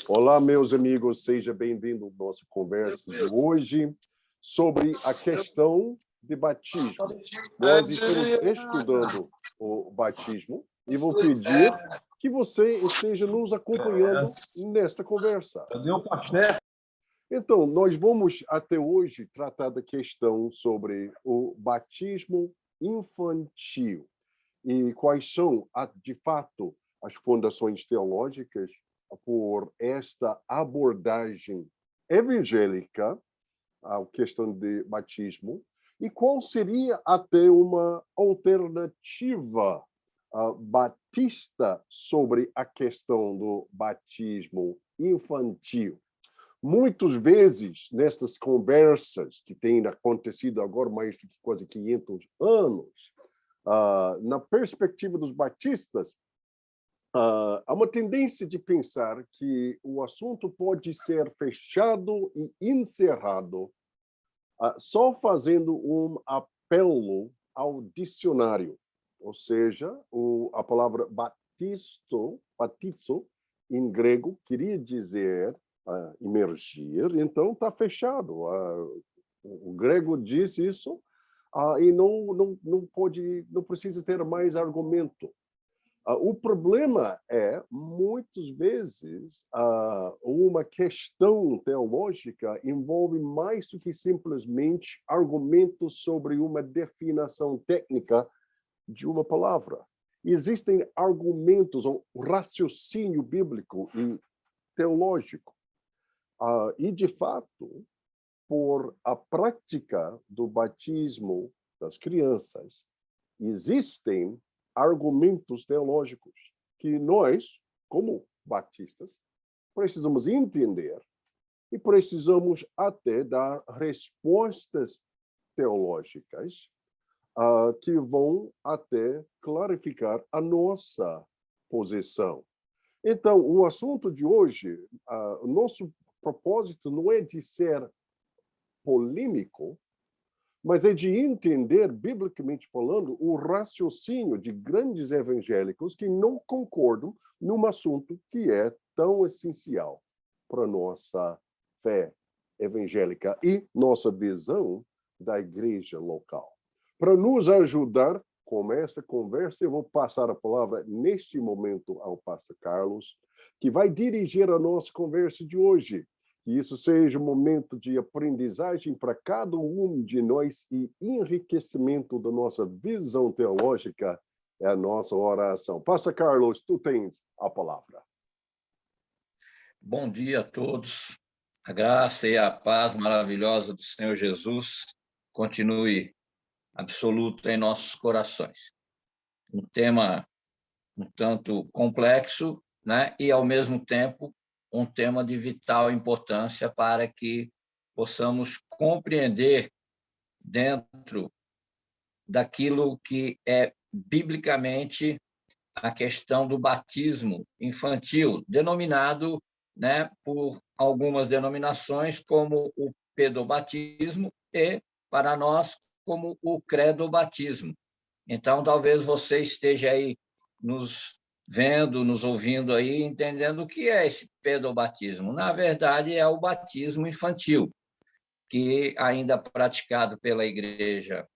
Olá, meus amigos, seja bem-vindo à nossa conversa de hoje sobre a questão de batismo. Nós estamos estudando o batismo e vou pedir que você esteja nos acompanhando nesta conversa. Cadê o café? Então, nós vamos até hoje tratar da questão sobre o batismo infantil e quais são, de fato, as fundações teológicas por esta abordagem evangélica à questão de batismo e qual seria até uma alternativa batista sobre a questão do batismo infantil. Muitas vezes, nestas conversas que têm acontecido agora mais de quase 500 anos, na perspectiva dos batistas, há uma tendência de pensar que o assunto pode ser fechado e encerrado só fazendo um apelo ao dicionário, ou seja, a palavra batizo, em grego, queria dizer imergir, então está fechado. O grego diz isso e não precisa ter mais argumento. O problema é, muitas vezes, uma questão teológica envolve mais do que simplesmente argumentos sobre uma definição técnica de uma palavra. Existem argumentos, ou raciocínio bíblico e teológico. E, de fato, por a prática do batismo das crianças, existem argumentos teológicos que nós, como batistas, precisamos entender e precisamos até dar respostas teológicas que vão até clarificar a nossa posição. Então, o assunto de hoje, o nosso propósito não é de ser polêmico, mas é de entender, biblicamente falando, o raciocínio de grandes evangélicos que não concordam num assunto que é tão essencial para a nossa fé evangélica e nossa visão da igreja local. Para nos ajudar com esta conversa, eu vou passar a palavra neste momento ao pastor Carlos, que vai dirigir a nossa conversa de hoje. Que isso seja um momento de aprendizagem para cada um de nós e enriquecimento da nossa visão teológica é a nossa oração. Pastor Carlos, tu tens a palavra. Bom dia a todos. A graça e a paz maravilhosa do Senhor Jesus continue absoluta em nossos corações. Um tema um tanto complexo, né? E, ao mesmo tempo, um tema de vital importância para que possamos compreender dentro daquilo que é biblicamente a questão do batismo infantil, denominado, né, por algumas denominações como o pedobatismo e, para nós, como o credobatismo. Então, talvez você esteja aí nos vendo, nos ouvindo aí, entendendo o que é esse pedobatismo. Na verdade, é o batismo infantil, que ainda praticado pela Igreja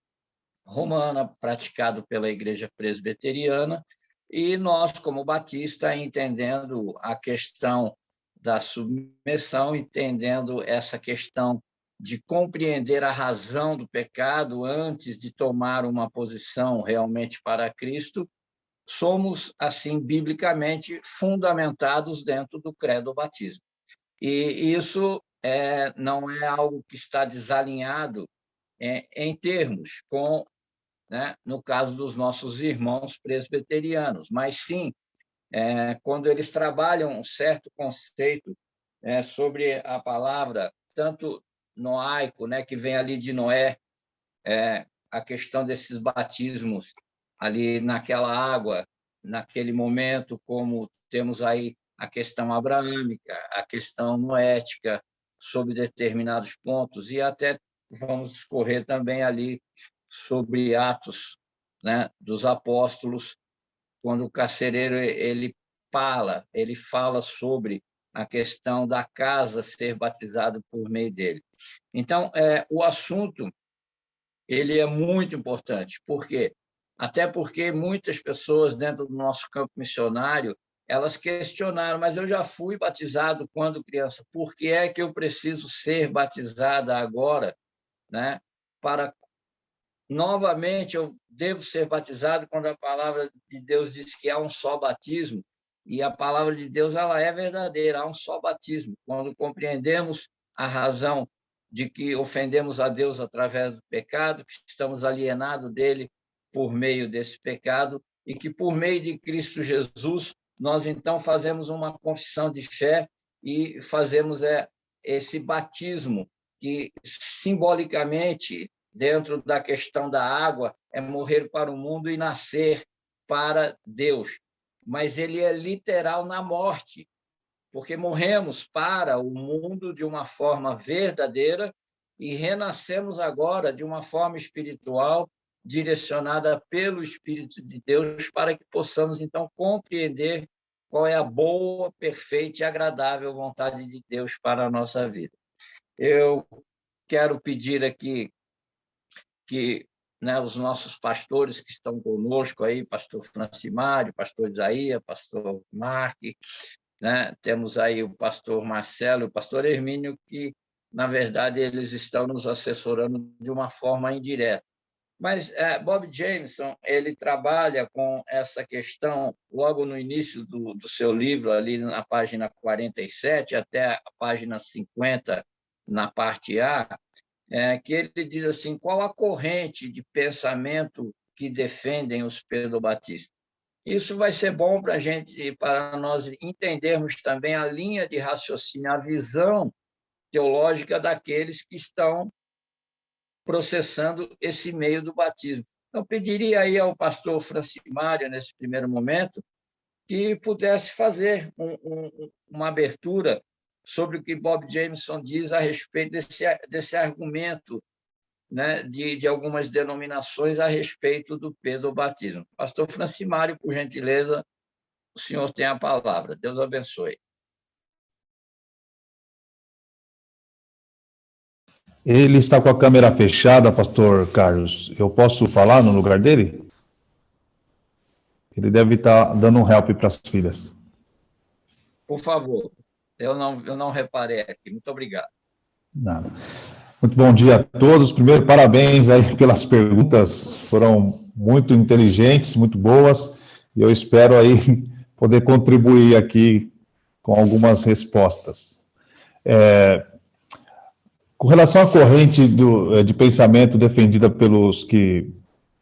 Romana, praticado pela Igreja Presbiteriana, e nós, como batista, entendendo a questão da submissão, entendendo essa questão de compreender a razão do pecado antes de tomar uma posição realmente para Cristo, somos, assim, biblicamente fundamentados dentro do credo batismo. E isso não é algo que está desalinhado em termos com, né, no caso dos nossos irmãos presbiterianos, mas sim, quando eles trabalham um certo conceito sobre a palavra, tanto noaico, né, que vem ali de Noé, a questão desses batismos ali naquela água, naquele momento, como temos aí a questão abraâmica, a questão noética, sobre determinados pontos, e até vamos discorrer também ali sobre Atos, né, dos Apóstolos, quando o carcereiro ele fala sobre a questão da casa ser batizado por meio dele. Então, o assunto ele é muito importante. Por quê? Até porque muitas pessoas dentro do nosso campo missionário, elas questionaram, mas eu já fui batizado quando criança, por que é que eu preciso ser batizada agora, né? Para novamente eu devo ser batizado quando a palavra de Deus diz que há um só batismo, e a palavra de Deus ela é verdadeira, há um só batismo. Quando compreendemos a razão de que ofendemos a Deus através do pecado, que estamos alienados dele por meio desse pecado, e que por meio de Cristo Jesus, nós então fazemos uma confissão de fé e fazemos esse batismo, que simbolicamente, dentro da questão da água, é morrer para o mundo e nascer para Deus. Mas ele é literal na morte, porque morremos para o mundo de uma forma verdadeira e renascemos agora de uma forma espiritual, direcionada pelo Espírito de Deus, para que possamos, então, compreender qual é a boa, perfeita e agradável vontade de Deus para a nossa vida. Eu quero pedir aqui que, né, os nossos pastores que estão conosco aí, pastor Francimário, pastor Isaías, pastor Mark, né, temos aí o pastor Marcelo e o pastor Hermínio, que, na verdade, eles estão nos assessorando de uma forma indireta. Mas Bob Jameson, ele trabalha com essa questão logo no início do seu livro, ali na página 47 até a página 50, na parte A, que ele diz assim, qual a corrente de pensamento que defendem os pedobatistas? Isso vai ser bom para a gente, para nós entendermos também a linha de raciocínio, a visão teológica daqueles que estão processando esse meio do batismo. Então, pediria aí ao pastor Francimário, nesse primeiro momento, que pudesse fazer uma abertura sobre o que Bob Jameson diz a respeito desse argumento, né, de algumas denominações a respeito do pedobatismo. Pastor Francimário, por gentileza, o senhor tem a palavra. Deus abençoe. Ele está com a câmera fechada, pastor Carlos. Eu posso falar no lugar dele? Ele deve estar dando um help para as filhas. Por favor. Eu não reparei aqui. Muito obrigado. Nada. Muito bom dia a todos. Primeiro, parabéns aí pelas perguntas. Foram muito inteligentes, muito boas. E eu espero aí poder contribuir aqui com algumas respostas. Com relação à corrente de pensamento defendida pelos que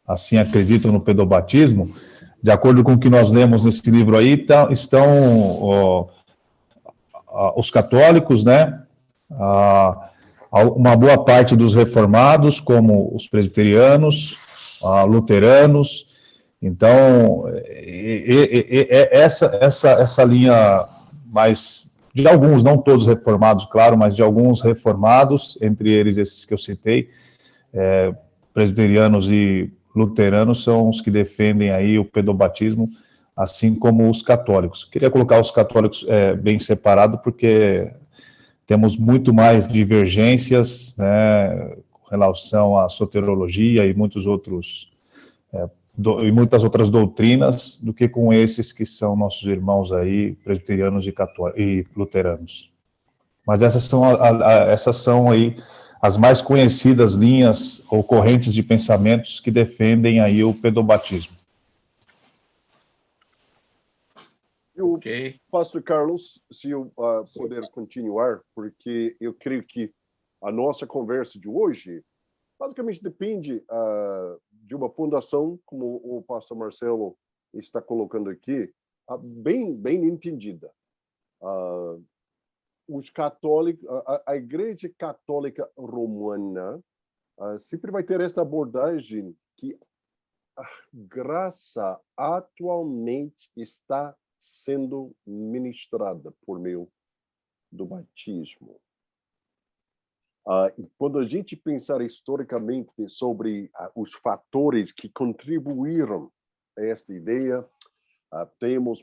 assim acreditam no pedobatismo, de acordo com o que nós lemos nesse livro aí, estão os católicos, né? Uma boa parte dos reformados, como os presbiterianos, luteranos. Então, essa linha mais de alguns, não todos reformados, claro, mas de alguns reformados, entre eles esses que eu citei, presbiterianos e luteranos são os que defendem aí o pedobatismo, assim como os católicos. Queria colocar os católicos bem separado, porque temos muito mais divergências, né, com relação à soteriologia e muitos outros e muitas outras doutrinas do que com esses que são nossos irmãos aí, presbiterianos e luteranos. Mas essas são aí as mais conhecidas linhas ou correntes de pensamentos que defendem aí o pedobatismo. Okay. Pastor Carlos, se eu puder continuar, porque eu creio que a nossa conversa de hoje basicamente depende de uma fundação, como o pastor Marcelo está colocando aqui, bem entendida. Os católicos, a Igreja Católica Romana sempre vai ter esta abordagem que a graça atualmente está sendo ministrada por meio do batismo. Quando a gente pensar historicamente sobre os fatores que contribuíram a esta ideia, temos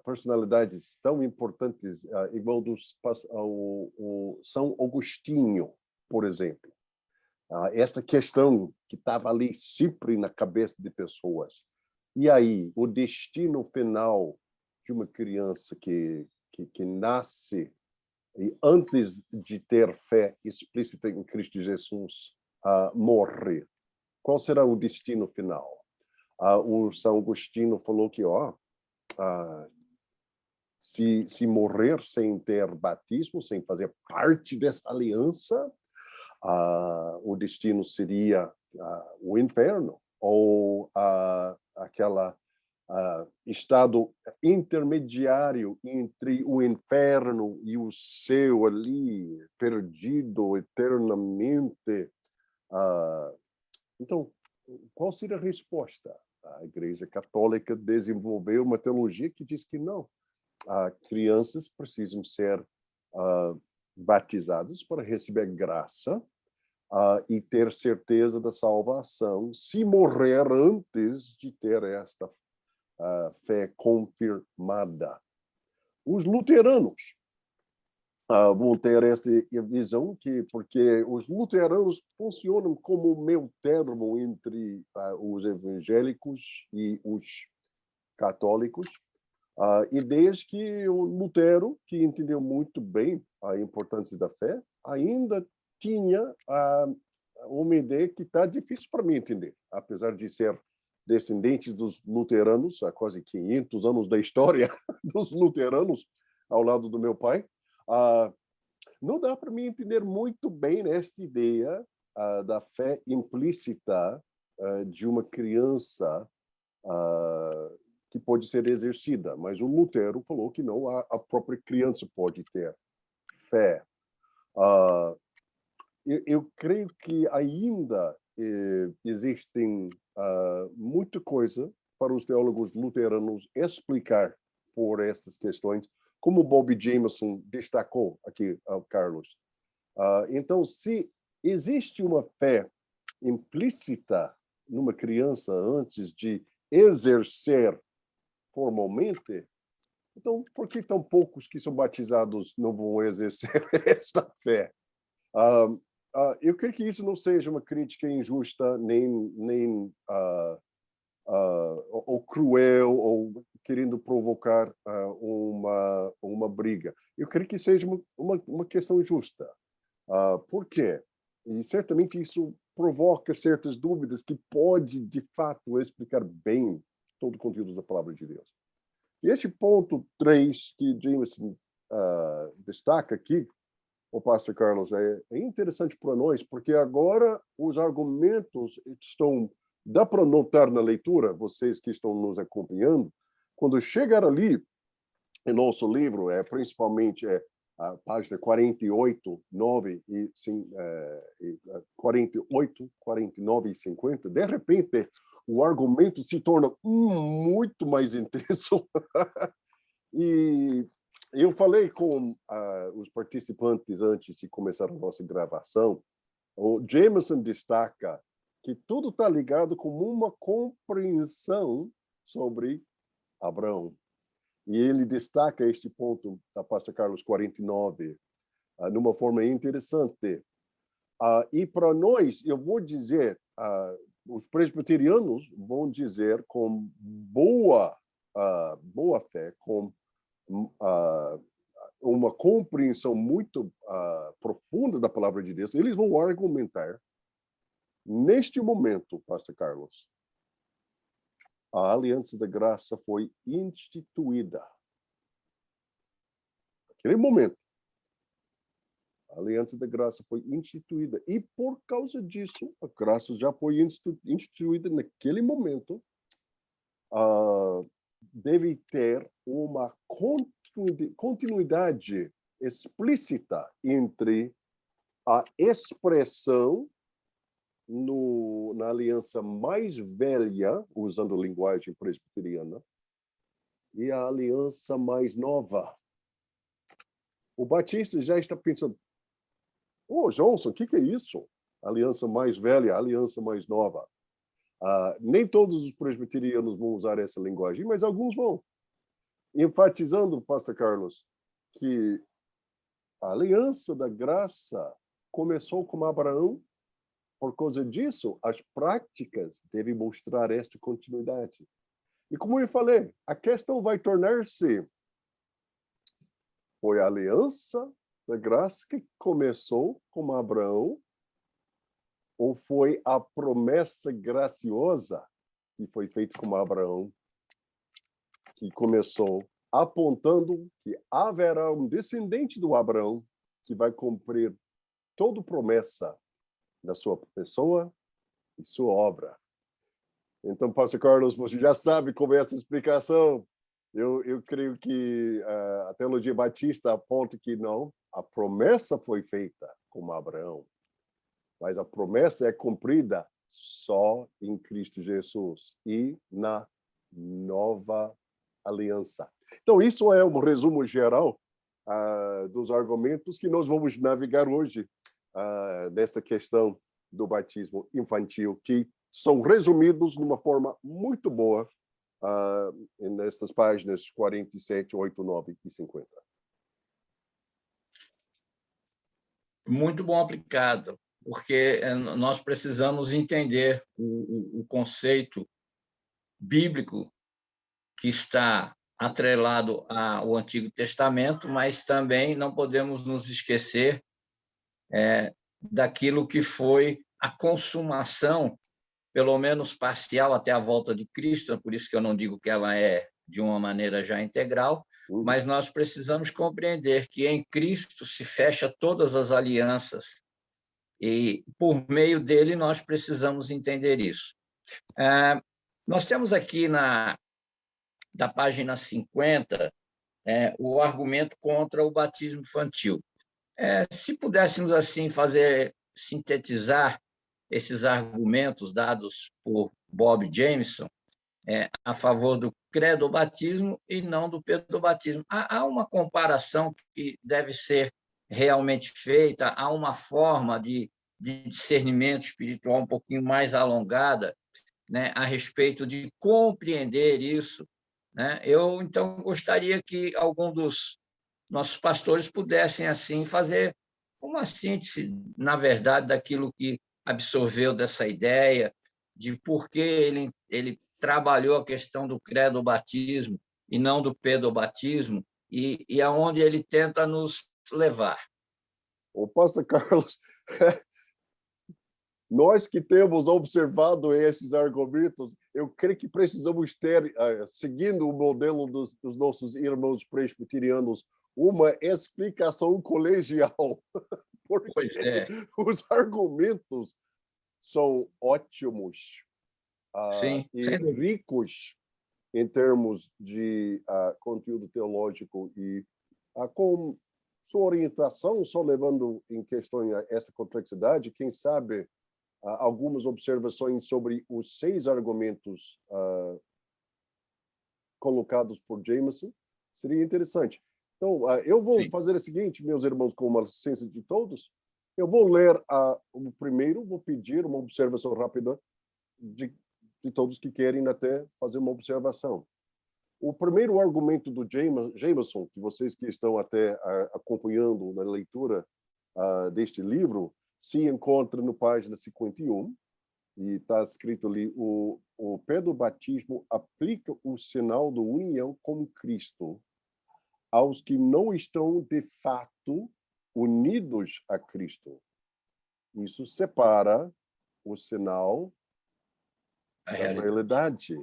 personalidades tão importantes, igual o São Agostinho, por exemplo. Esta questão que estava ali sempre na cabeça de pessoas. E aí, o destino final de uma criança que nasce e antes de ter fé explícita em Cristo Jesus, morre. Qual será o destino final? O São Agostinho falou que se morrer sem ter batismo, sem fazer parte dessa aliança, o destino seria o inferno, ou aquela estado intermediário entre o inferno e o céu ali, perdido eternamente. Então, qual seria a resposta? A Igreja Católica desenvolveu uma teologia que diz que não. Crianças precisam ser batizadas para receber graça e ter certeza da salvação se morrer antes de ter esta fé confirmada. Os luteranos vão ter esta visão porque os luteranos funcionam como meio termo entre os evangélicos e os católicos. E desde que o Lutero, que entendeu muito bem a importância da fé, ainda tinha uma ideia que está difícil para mim entender, apesar de ser descendente dos luteranos, há quase 500 anos da história dos luteranos ao lado do meu pai. Não dá para mim entender muito bem esta ideia da fé implícita de uma criança que pode ser exercida, mas o Lutero falou que não, a própria criança pode ter fé. Eu creio que ainda existem muita coisa para os teólogos luteranos explicar por essas questões, como Bob Jameson destacou aqui, Carlos. Então, se existe uma fé implícita numa criança antes de exercer formalmente, então por que tão poucos que são batizados não vão exercer esta fé? Eu creio que isso não seja uma crítica injusta, nem ou cruel, ou querendo provocar uma briga. Eu creio que seja uma questão justa. Por quê? E certamente isso provoca certas dúvidas que pode, de fato, explicar bem todo o conteúdo da palavra de Deus. E este ponto 3 que Jameson destaca aqui, o pastor Carlos, é interessante para nós, porque agora os argumentos estão... Dá para notar na leitura, vocês que estão nos acompanhando, quando chegar ali, em nosso livro, principalmente a página 48, 9 e 48, 49 e 50, de repente, o argumento se torna muito mais intenso. E eu falei com os participantes antes de começar a nossa gravação. O Jameson destaca que tudo está ligado com uma compreensão sobre Abraão. E ele destaca este ponto da pastor Carlos 49 numa forma interessante. E para nós, eu vou dizer, os presbiterianos vão dizer com boa fé, com uma compreensão muito profunda da palavra de Deus, eles vão argumentar, neste momento, pastor Carlos, a aliança da graça foi instituída. Naquele momento, a aliança da graça foi instituída. E por causa disso, a graça já foi instituída naquele momento. Deve ter uma continuidade explícita entre a expressão na aliança mais velha, usando a linguagem presbiteriana, e a aliança mais nova. O Batista já está pensando, Johnson, o que é isso? Aliança mais velha, aliança mais nova. Nem todos os presbiterianos vão usar essa linguagem, mas alguns vão. Enfatizando, pastor Carlos, que a aliança da graça começou com Abraão. Por causa disso, as práticas devem mostrar esta continuidade. E como eu falei, a questão vai tornar-se: foi a aliança da graça que começou com Abraão, ou foi a promessa graciosa que foi feita com Abraão, que começou apontando que haverá um descendente do Abraão que vai cumprir toda promessa da sua pessoa e sua obra. Então, pastor Carlos, você já sabe como é essa explicação. Eu creio que a teologia batista aponta que não, a promessa foi feita com Abraão, mas a promessa é cumprida só em Cristo Jesus e na nova aliança. Então, isso é um resumo geral dos argumentos que nós vamos navegar hoje desta questão do batismo infantil, que são resumidos de uma forma muito boa nestas páginas 47, 8, 9 e 50. Muito bom aplicado, porque nós precisamos entender o conceito bíblico que está atrelado ao Antigo Testamento, mas também não podemos nos esquecer daquilo que foi a consumação, pelo menos parcial, até a volta de Cristo, por isso que eu não digo que ela é de uma maneira já integral, mas nós precisamos compreender que em Cristo se fecha todas as alianças, e por meio dele nós precisamos entender isso. Nós temos aqui da página 50 o argumento contra o batismo infantil. Se pudéssemos assim sintetizar esses argumentos dados por Bob Jameson a favor do credobatismo e não do pedobatismo. Há uma comparação que deve ser realmente feita, há uma forma de discernimento espiritual um pouquinho mais alongada, né, a respeito de compreender isso, né? Eu, então, gostaria que algum dos nossos pastores pudessem, assim, fazer uma síntese, na verdade, daquilo que absorveu dessa ideia, de por que ele trabalhou a questão do credobatismo e não do pedobatismo, e aonde ele tenta nos levar. O pastor Carlos, nós que temos observado esses argumentos, eu creio que precisamos ter, seguindo o modelo dos nossos irmãos presbiterianos, uma explicação colegial, porque os argumentos são ótimos e ricos em termos de conteúdo teológico e com sua orientação, só levando em questão essa complexidade, quem sabe algumas observações sobre os 6 argumentos colocados por Jameson seria interessante. Então, eu vou fazer o seguinte, meus irmãos, com uma licença de todos, eu vou ler o primeiro, vou pedir uma observação rápida de todos que querem até fazer uma observação. O primeiro argumento do Jameson, que vocês que estão até acompanhando na leitura deste livro, se encontra no página 51, e está escrito ali: o pedobatismo aplica o sinal da união com Cristo aos que não estão de fato unidos a Cristo. Isso separa o sinal da realidade.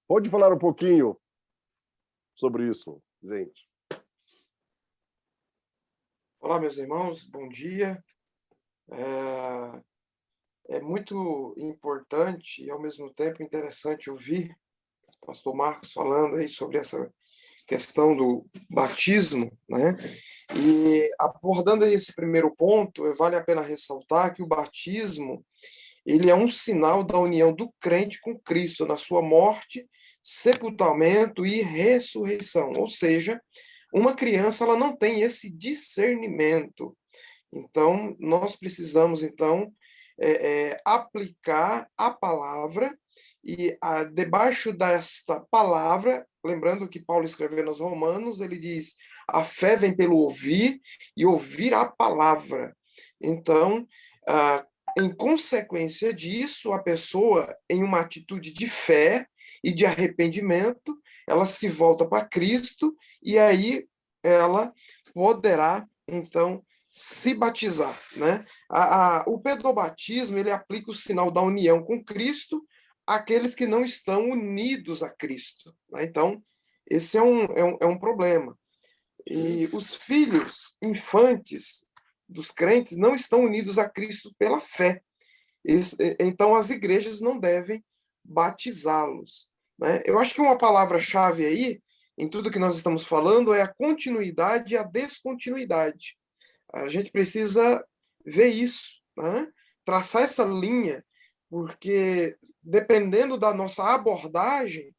Pode falar um pouquinho sobre isso, gente? Olá, meus irmãos, bom dia. É muito importante e, ao mesmo tempo, interessante ouvir o pastor Marcos falando aí sobre essa questão do batismo, né? E abordando aí esse primeiro ponto, vale a pena ressaltar que o batismo, ele é um sinal da união do crente com Cristo na sua morte, sepultamento e ressurreição. Ou seja, uma criança ela não tem esse discernimento. Então, nós precisamos, então, aplicar a palavra, e debaixo desta palavra, lembrando que Paulo escreveu nos Romanos, ele diz, a fé vem pelo ouvir, e ouvir a palavra. Então, em consequência disso, a pessoa, em uma atitude de fé e de arrependimento, ela se volta para Cristo, e aí ela poderá, então, se batizar, né? O pedobatismo, ele aplica o sinal da união com Cristo àqueles que não estão unidos a Cristo, né? Então, esse é um problema. E os filhos infantes dos crentes não estão unidos a Cristo pela fé. Então, as igrejas não devem batizá-los, né? Eu acho que uma palavra-chave aí, em tudo que nós estamos falando, é a continuidade e a descontinuidade. A gente precisa ver isso, né? Traçar essa linha, porque dependendo da nossa abordagem,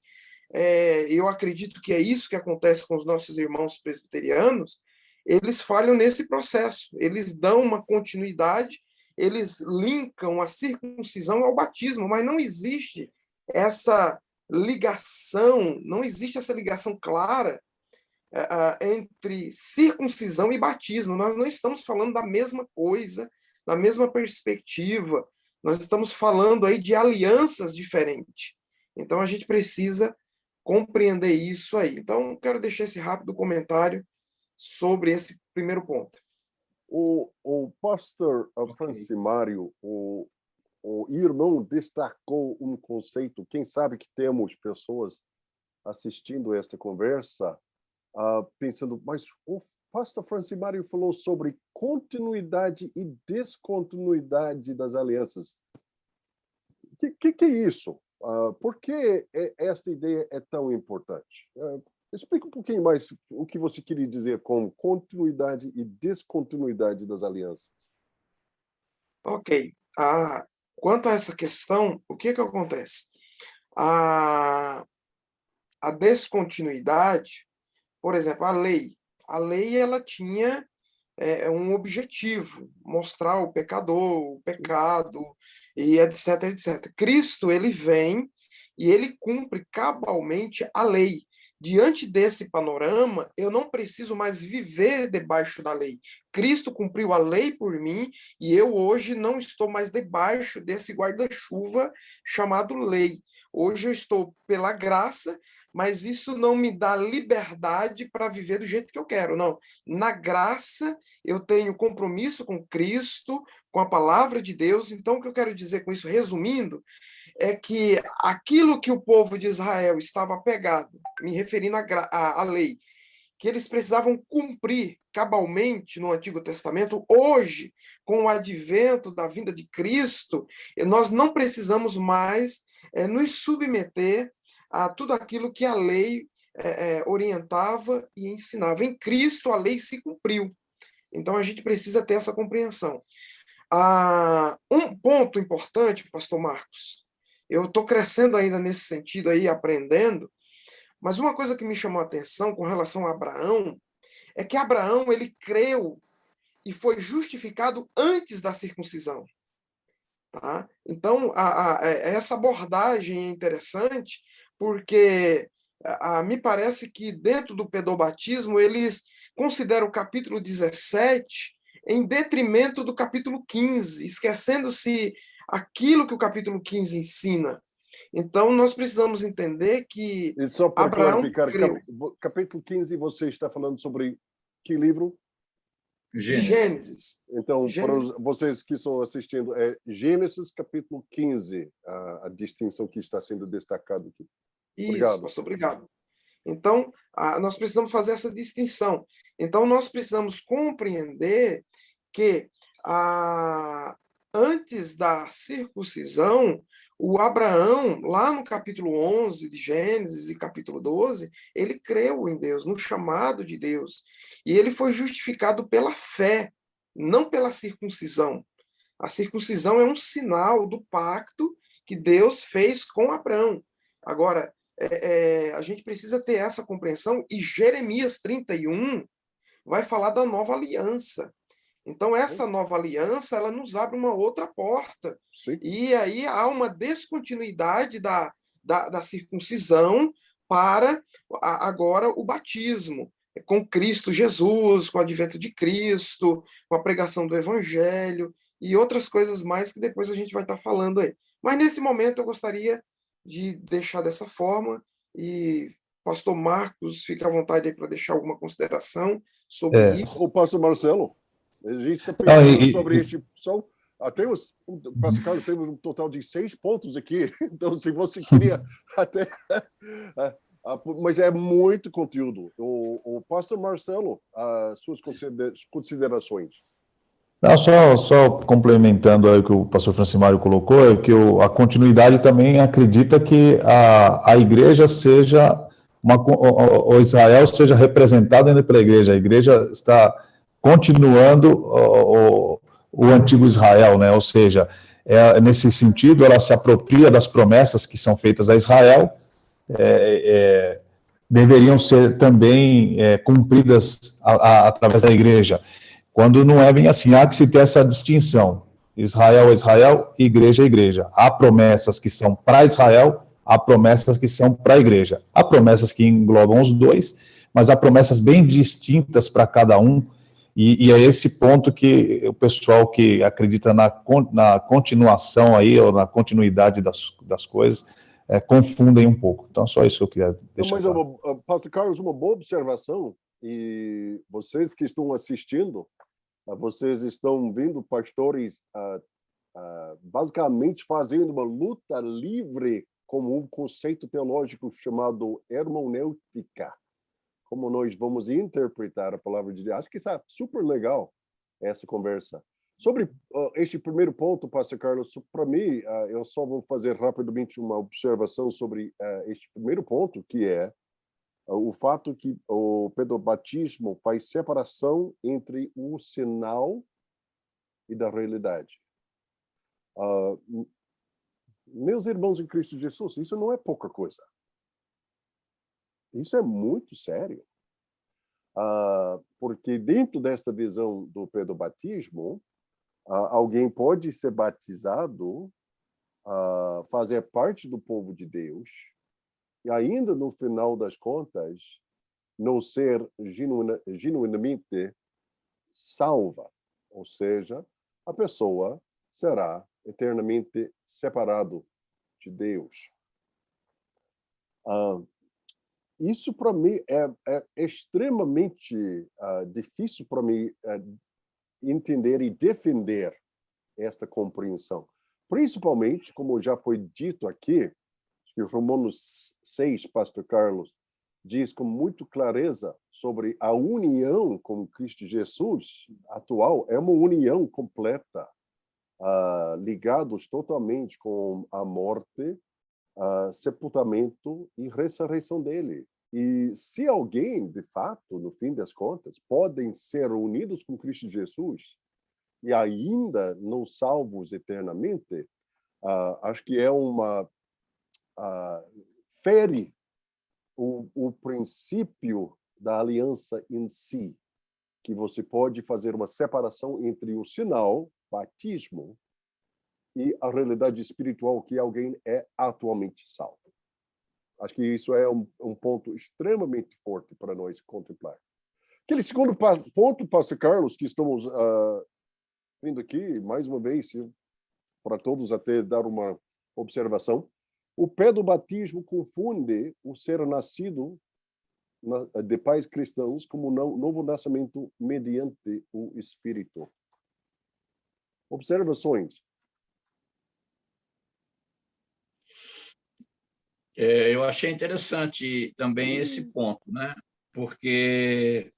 eu acredito que é isso que acontece com os nossos irmãos presbiterianos, eles falham nesse processo, eles dão uma continuidade, eles linkam a circuncisão ao batismo, mas não existe essa ligação, não existe essa ligação clara entre circuncisão e batismo. Nós não estamos falando da mesma coisa, da mesma perspectiva, nós estamos falando aí de alianças diferentes. Então, a gente precisa compreender isso aí. Então, quero deixar esse rápido comentário sobre esse primeiro ponto. O pastor Francimário, o irmão destacou um conceito, quem sabe que temos pessoas assistindo esta conversa, pensando, mas o pastor Francimário falou sobre continuidade e descontinuidade das alianças. O que é isso? Por que esta ideia é tão importante? Explica um pouquinho mais o que você queria dizer com continuidade e descontinuidade das alianças. Ok. Quanto a essa questão, o que acontece? A descontinuidade, por exemplo, a lei ela tinha um objetivo, mostrar o pecador, o pecado, e etc, etc. Cristo, ele vem e ele cumpre cabalmente a lei. Diante desse panorama, eu não preciso mais viver debaixo da lei. Cristo cumpriu a lei por mim e eu hoje não estou mais debaixo desse guarda-chuva chamado lei. Hoje eu estou pela graça, mas isso não me dá liberdade para viver do jeito que eu quero, não. Na graça, eu tenho compromisso com Cristo, com a palavra de Deus. Então, o que eu quero dizer com isso, resumindo, é que aquilo que o povo de Israel estava apegado, me referindo à lei, que eles precisavam cumprir cabalmente no Antigo Testamento, hoje, com o advento da vinda de Cristo, nós não precisamos mais nos submeter a tudo aquilo que a lei orientava e ensinava. Em Cristo, a lei se cumpriu. Então, a gente precisa ter essa compreensão. Um ponto importante, pastor Marcos, eu estou crescendo ainda nesse sentido aí, aprendendo, mas uma coisa que me chamou a atenção com relação a Abraão é que Abraão, ele creu e foi justificado antes da circuncisão. Tá? Então, essa abordagem é interessante porque me parece que dentro do pedobatismo eles consideram o capítulo 17 em detrimento do capítulo 15, esquecendo-se aquilo que o capítulo 15 ensina. Então, nós precisamos entender que e só para Abraão clarificar, creu. capítulo 15, você está falando sobre que livro? Gênesis. Então, Gênesis. para vocês que estão assistindo, é Gênesis capítulo 15, a distinção que está sendo destacada aqui. Obrigado. Isso, pastor, obrigado. Então, nós precisamos fazer essa distinção. Então, nós precisamos compreender que antes da circuncisão, o Abraão, lá no capítulo 11 de Gênesis e capítulo 12, ele creu em Deus, no chamado de Deus. E ele foi justificado pela fé, não pela circuncisão. A circuncisão é um sinal do pacto que Deus fez com Abraão. Agora, a gente precisa ter essa compreensão, e Jeremias 31 vai falar da nova aliança. Então, essa nova aliança, ela nos abre uma outra porta. Sim. E aí há uma descontinuidade da circuncisão para agora o batismo, com Cristo Jesus, com o advento de Cristo, com a pregação do Evangelho e outras coisas mais que depois a gente vai estar falando aí. Mas nesse momento eu gostaria de deixar dessa forma e pastor Marcos, fique à vontade aí para deixar alguma consideração sobre isso. O pastor Marcelo, a gente está Não, pensando sobre este... Até o pastor Carlos teve um total de 6 pontos aqui, então se você queria até... Mas é muito conteúdo. O pastor Marcelo, as suas considerações. Não, só complementando aí o que o pastor Francimário colocou, é que a continuidade também acredita que a igreja seja, o Israel seja representado ainda pela igreja. A igreja está continuando o antigo Israel, né? Ou seja, nesse sentido, ela se apropria das promessas que são feitas a Israel, deveriam ser também cumpridas através da igreja. Quando não é bem assim, há que se ter essa distinção. Israel é Israel, igreja é igreja. Há promessas que são para Israel, há promessas que são para a igreja. Há promessas que englobam os dois, mas há promessas bem distintas para cada um, e é esse ponto que o pessoal que acredita na continuação aí, ou na continuidade das coisas, confundem um pouco. Então, só isso que eu queria deixar Mas, claro. pastor Carlos, uma boa observação, e vocês que estão assistindo, vocês estão vendo pastores basicamente fazendo uma luta livre com um conceito teológico chamado hermenêutica. Como nós vamos interpretar a palavra de Deus. Acho que está super legal essa conversa. Sobre este primeiro ponto, pastor Carlos, para mim, eu só vou fazer rapidamente uma observação sobre este primeiro ponto, que é o fato que o pedobatismo faz separação entre o sinal e da realidade. Meus irmãos em Cristo Jesus, isso não é pouca coisa. Isso é muito sério. Porque dentro desta visão do pedobatismo, alguém pode ser batizado, fazer parte do povo de Deus, e ainda no final das contas, não ser genuinamente salva. Ou seja, a pessoa será eternamente separado de Deus. Isso, para mim, é extremamente difícil para mim entender e defender esta compreensão. Principalmente, como já foi dito aqui, que Romanos 6, pastor Carlos, diz com muita clareza sobre a união com Cristo Jesus atual, é uma união completa, ligados totalmente com a morte, sepultamento e ressurreição dele. E se alguém, de fato, no fim das contas, podem ser unidos com Cristo Jesus e ainda não salvos eternamente, acho que é uma fere o princípio da aliança em si, que você pode fazer uma separação entre o sinal, batismo, e a realidade espiritual que alguém é atualmente salvo. Acho que isso é um ponto extremamente forte para nós contemplar. Aquele segundo ponto, pastor Carlos, que estamos vendo aqui, mais uma vez, para todos até dar uma observação, o pedobatismo confunde o ser nascido de pais cristãos como novo nascimento mediante o Espírito. Observações. Eu achei interessante também esse ponto, né? Porque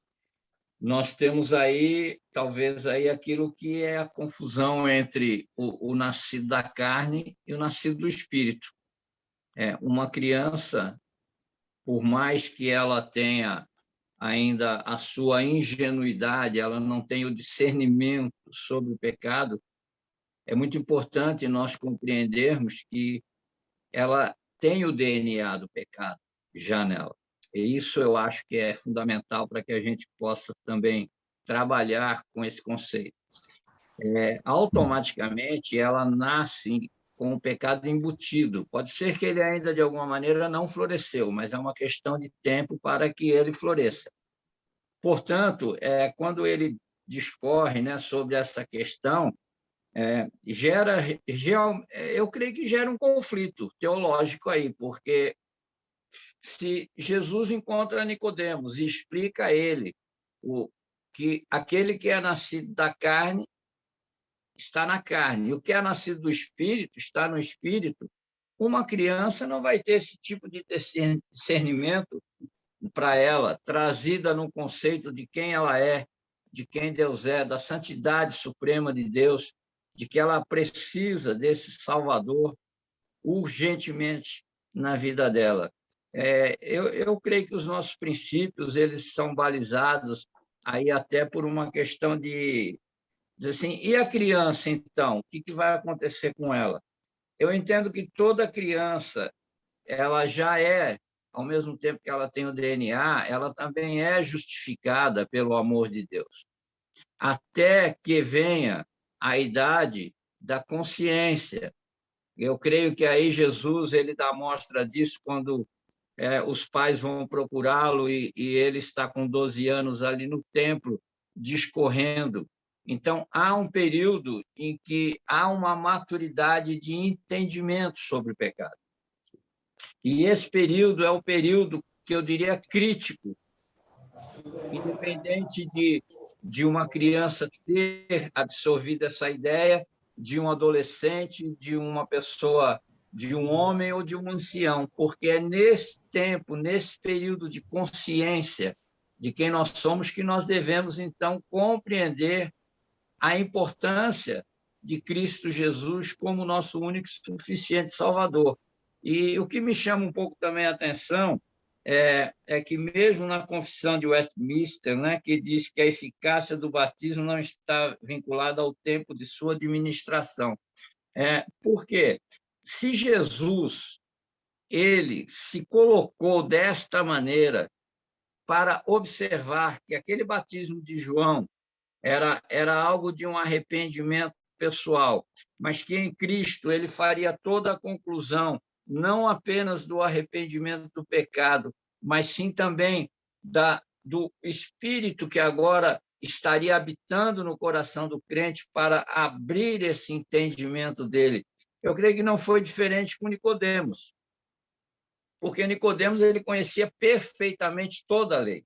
nós temos aí, talvez, aí aquilo que é a confusão entre o nascido da carne e o nascido do Espírito. Uma criança, por mais que ela tenha ainda a sua ingenuidade, ela não tem o discernimento sobre o pecado, é muito importante nós compreendermos que ela tem o DNA do pecado já nela. E isso eu acho que é fundamental para que a gente possa também trabalhar com esse conceito. automaticamente ela nasce com o pecado embutido. Pode ser que ele ainda, de alguma maneira, não floresceu, mas é uma questão de tempo para que ele floresça. Portanto, quando ele discorre, né, sobre essa questão, eu creio que gera um conflito teológico aí, porque se Jesus encontra Nicodemos e explica a ele que aquele que é nascido da carne está na carne, e o que é nascido do Espírito está no Espírito, uma criança não vai ter esse tipo de discernimento para ela, trazida no conceito de quem ela é, de quem Deus é, da santidade suprema de Deus, de que ela precisa desse Salvador urgentemente na vida dela. Eu creio que os nossos princípios eles são balizados aí até por uma questão de dizer assim, e a criança, então? O que vai acontecer com ela? Eu entendo que toda criança, ela já é, ao mesmo tempo que ela tem o DNA, ela também é justificada pelo amor de Deus. Até que venha a idade da consciência. Eu creio que aí Jesus ele dá mostra disso quando os pais vão procurá-lo e ele está com 12 anos ali no templo, discorrendo. Então, há um período em que há uma maturidade de entendimento sobre o pecado. E esse período é o período que eu diria crítico, independente de uma criança ter absorvido essa ideia, de um adolescente, de uma pessoa, de um homem ou de um ancião, porque é nesse tempo, nesse período de consciência de quem nós somos, que nós devemos, então, compreender a importância de Cristo Jesus como nosso único e suficiente Salvador. E o que me chama um pouco também a atenção é que mesmo na Confissão de Westminster, né, que diz que a eficácia do batismo não está vinculada ao tempo de sua administração. Por quê? Se Jesus ele se colocou desta maneira para observar que aquele batismo de João era algo de um arrependimento pessoal, mas que em Cristo ele faria toda a conclusão, não apenas do arrependimento do pecado, mas sim também do Espírito que agora estaria habitando no coração do crente para abrir esse entendimento dele. Eu creio que não foi diferente com Nicodemos, porque Nicodemos ele conhecia perfeitamente toda a lei.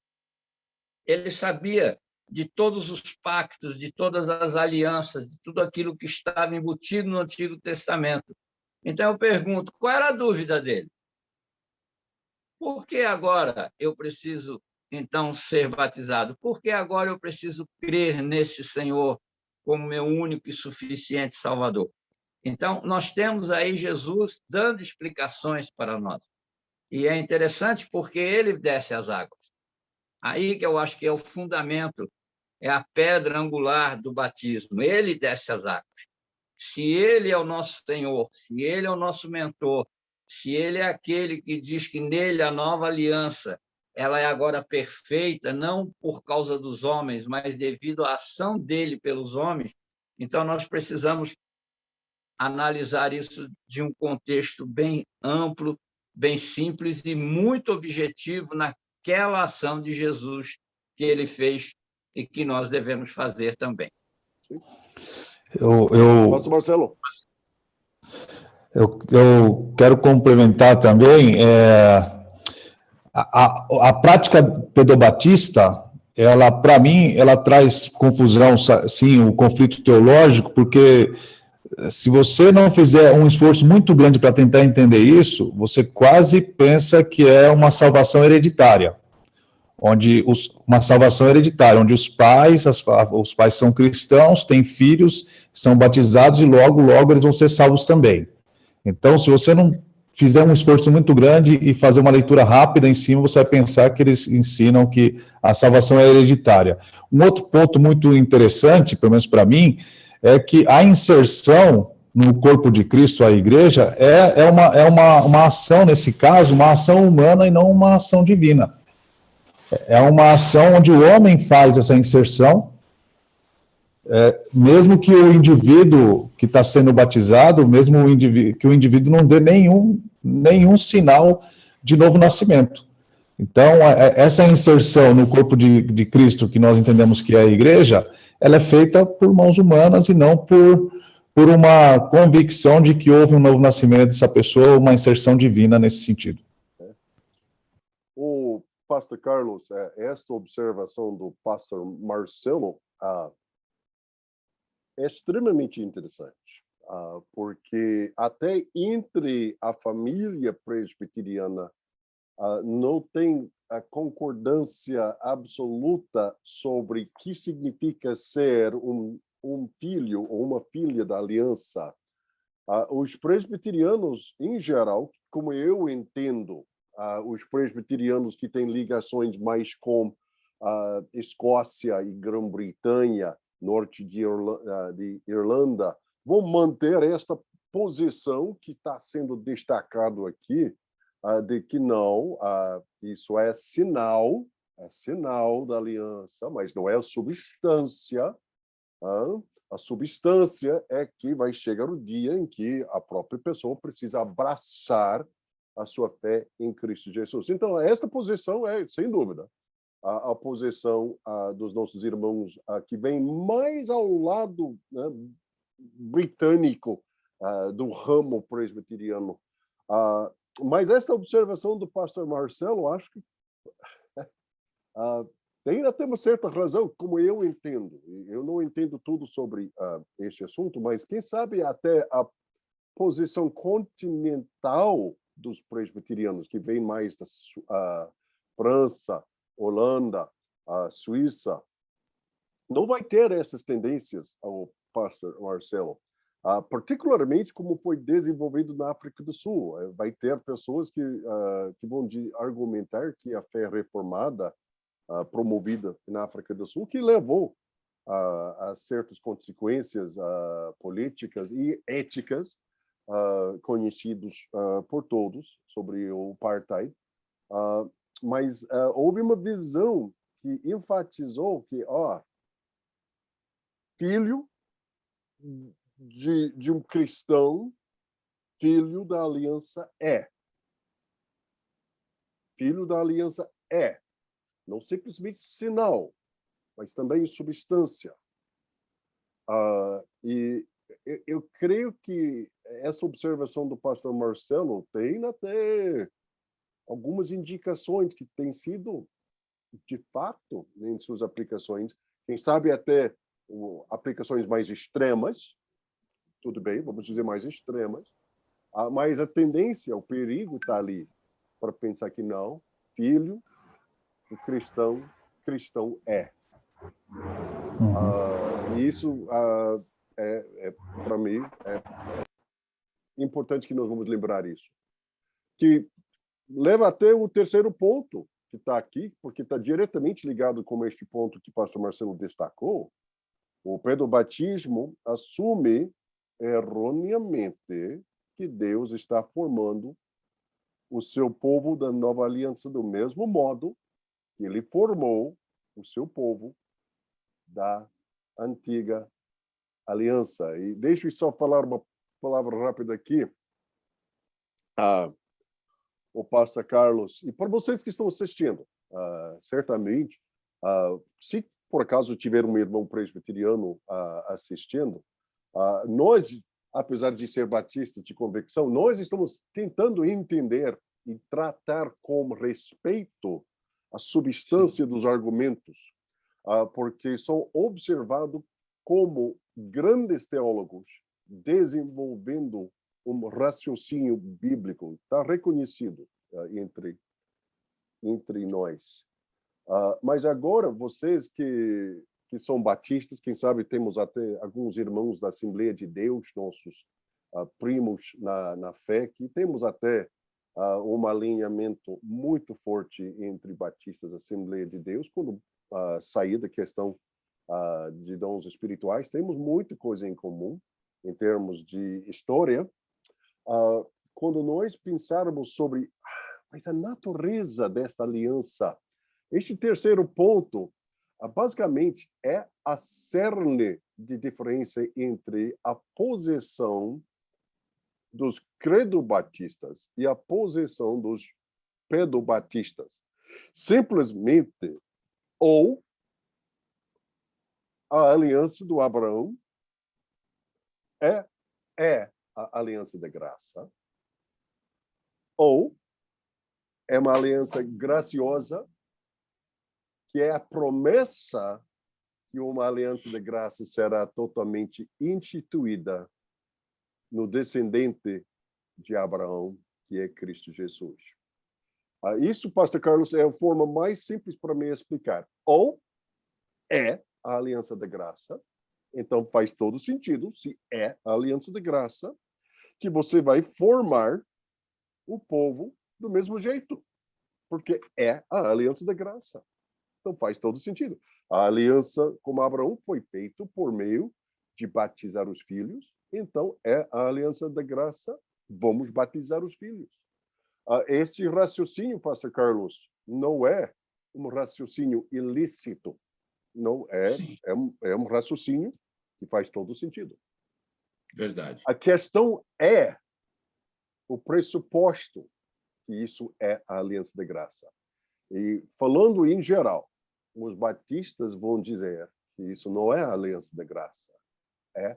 Ele sabia de todos os pactos, de todas as alianças, de tudo aquilo que estava embutido no Antigo Testamento. Então, eu pergunto, qual era a dúvida dele? Por que agora eu preciso, então, ser batizado? Por que agora eu preciso crer nesse Senhor como meu único e suficiente Salvador? Então, nós temos aí Jesus dando explicações para nós. E é interessante porque ele desce as águas. Aí que eu acho que é o fundamento, é a pedra angular do batismo. Ele desce as águas. Se ele é o nosso Senhor, se ele é o nosso mentor, se ele é aquele que diz que nele a nova aliança ela é agora perfeita, não por causa dos homens, mas devido à ação dele pelos homens, então nós precisamos analisar isso de um contexto bem amplo, bem simples e muito objetivo naquela ação de Jesus que ele fez e que nós devemos fazer também. Pastor Marcelo. Eu quero complementar também a prática pedobatista, ela, para mim, ela traz confusão, sim, o conflito teológico, porque se você não fizer um esforço muito grande para tentar entender isso, você quase pensa que é uma salvação hereditária, onde uma salvação hereditária, onde os pais são cristãos, têm filhos, são batizados e logo eles vão ser salvos também. Então, se você não fizer um esforço muito grande e fazer uma leitura rápida em cima, você vai pensar que eles ensinam que a salvação é hereditária. Um outro ponto muito interessante, pelo menos para mim, é que a inserção no corpo de Cristo, a igreja, é uma ação, nesse caso, uma ação humana e não uma ação divina. É uma ação onde o homem faz essa inserção mesmo que o indivíduo que está sendo batizado, mesmo que o indivíduo não dê nenhum sinal de novo nascimento. Então, essa inserção no corpo de Cristo, que nós entendemos que é a igreja, ela é feita por mãos humanas e não por uma convicção de que houve um novo nascimento dessa pessoa, uma inserção divina nesse sentido. O pastor Carlos, esta observação do pastor Marcelo é extremamente interessante, porque até entre a família presbiteriana não tem a concordância absoluta sobre o que significa ser um filho ou uma filha da aliança. Os presbiterianos, em geral, como eu entendo, os presbiterianos que têm ligações mais com Escócia e Grã-Bretanha, norte de Irlanda, vão manter esta posição que está sendo destacado aqui, de que não, isso é sinal da aliança, mas não é a substância. A substância é que vai chegar o dia em que a própria pessoa precisa abraçar a sua fé em Cristo Jesus. Então, esta posição é, sem dúvida, a posição dos nossos irmãos que vem mais ao lado, né, britânico do ramo presbiteriano. Mas essa observação do pastor Marcelo, acho que tem até uma certa razão, como eu entendo. Eu não entendo tudo sobre este assunto, mas quem sabe até a posição continental dos presbiterianos, que vem mais da França, Holanda, Suíça, não vai ter essas tendências ao pastor Marcelo. Particularmente como foi desenvolvido na África do Sul. Vai ter pessoas que vão argumentar que a fé reformada promovida na África do Sul, que levou a certas consequências políticas e éticas conhecidos por todos sobre o apartheid. Mas houve uma visão que enfatizou que, filho de um cristão, filho da aliança é. Filho da aliança é. Não simplesmente sinal, mas também substância. E eu creio que essa observação do pastor Marcelo tem até algumas indicações que têm sido, de fato, em suas aplicações, quem sabe até aplicações mais extremas, tudo bem, vamos dizer mais extremas, mas a tendência, o perigo está ali, para pensar que não, filho do cristão é. E isso, para mim, é importante que nós vamos lembrar isso. Que leva até o terceiro ponto que está aqui, porque está diretamente ligado com este ponto que o pastor Marcelo destacou. O pedobatismo assume erroneamente que Deus está formando o seu povo da nova aliança do mesmo modo que ele formou o seu povo da antiga aliança. E deixe-me só falar uma palavra rápida aqui. O pastor Carlos, e para vocês que estão assistindo, certamente, se por acaso tiver um irmão presbiteriano assistindo, nós, apesar de ser batistas de convicção, nós estamos tentando entender e tratar com respeito a substância dos argumentos, porque são observados como grandes teólogos desenvolvendo um raciocínio bíblico. Está reconhecido entre nós. Mas agora, vocês que são batistas, quem sabe temos até alguns irmãos da Assembleia de Deus, nossos primos na fé, que temos até um alinhamento muito forte entre batistas e Assembleia de Deus, quando sair da questão de dons espirituais, temos muita coisa em comum em termos de história. Quando nós pensarmos sobre mas a natureza desta aliança, este terceiro ponto basicamente é a cerne de diferença entre a posição dos credo-batistas e a posição dos pedobatistas. Simplesmente, ou a aliança do Abraão é a aliança da graça, ou é uma aliança graciosa, que é a promessa que uma aliança de graça será totalmente instituída no descendente de Abraão, que é Cristo Jesus. Isso, pastor Carlos, é a forma mais simples para me explicar. Ou é a aliança da graça, então faz todo sentido, se é a aliança da graça, que você vai formar o povo do mesmo jeito, porque é a aliança da graça. Então faz todo sentido. A aliança com Abraão foi feita por meio de batizar os filhos, então é a aliança da graça, vamos batizar os filhos. Este raciocínio, pastor Carlos, não é um raciocínio ilícito, não é, é um raciocínio que faz todo sentido. Verdade. A questão é o pressuposto que isso é a aliança da graça. E falando em geral, os batistas vão dizer que isso não é a aliança da graça, é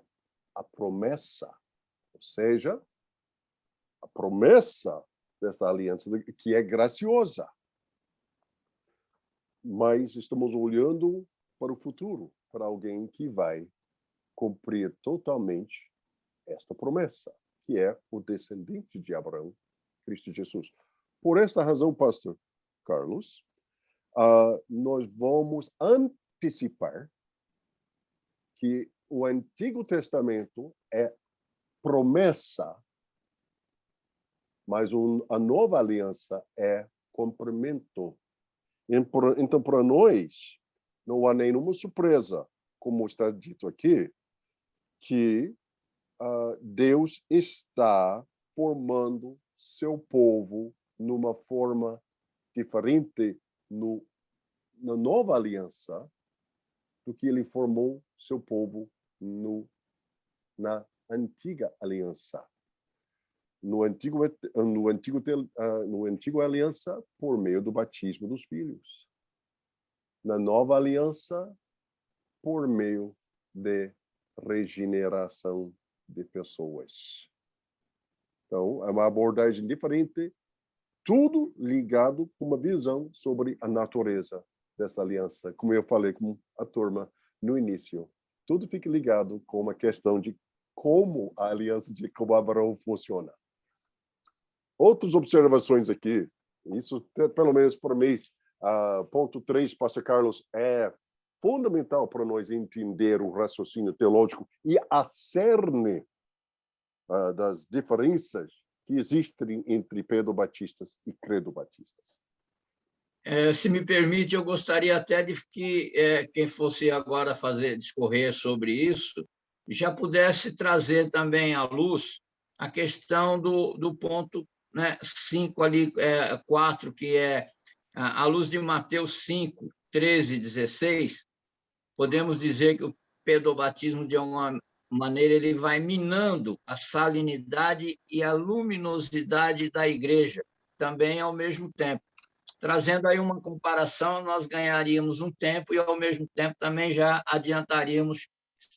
a promessa, ou seja, a promessa desta aliança que é graciosa. Mas estamos olhando para o futuro, para alguém que vai cumprir totalmente esta promessa, que é o descendente de Abraão, Cristo Jesus. Por esta razão, pastor Carlos, nós vamos antecipar que o Antigo Testamento é promessa, mas a nova aliança é cumprimento. Então, para nós, não há nenhuma surpresa, como está dito aqui, que Deus está formando seu povo numa forma diferente na nova aliança do que ele formou seu povo na antiga aliança. No antigo aliança, por meio do batismo dos filhos. Na nova aliança, por meio de regeneração de pessoas. Então, é uma abordagem diferente, tudo ligado com uma visão sobre a natureza dessa aliança. Como eu falei com a turma no início, tudo fica ligado com uma questão de como a aliança de Abraão funciona. Outras observações aqui, isso pelo menos para mim, ponto 3, pastor Carlos, é fundamental para nós entender o raciocínio teológico e a cerne das diferenças que existem entre pedobatistas e credobatistas. Se me permite, eu gostaria até de que quem fosse agora discorrer sobre isso já pudesse trazer também à luz a questão do ponto 5 ali, 4, que é à luz de Mateus 5, 13 e 16, podemos dizer que o pedobatismo, de alguma maneira, ele vai minando a salinidade e a luminosidade da igreja, também ao mesmo tempo. Trazendo aí uma comparação, nós ganharíamos um tempo e, ao mesmo tempo, também já adiantaríamos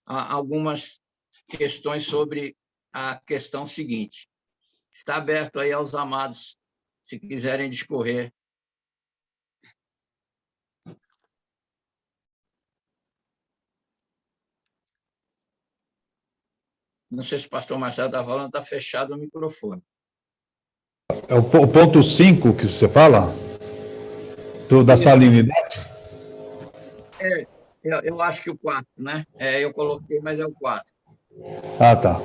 algumas questões sobre a questão seguinte. Está aberto aí aos amados, se quiserem discorrer. Não sei se o pastor Marcelo está falando, está fechado o microfone. É o ponto 5 que você fala? Da salinidade? Eu acho que o 4, né? Eu coloquei, mas é o 4. Ah, tá.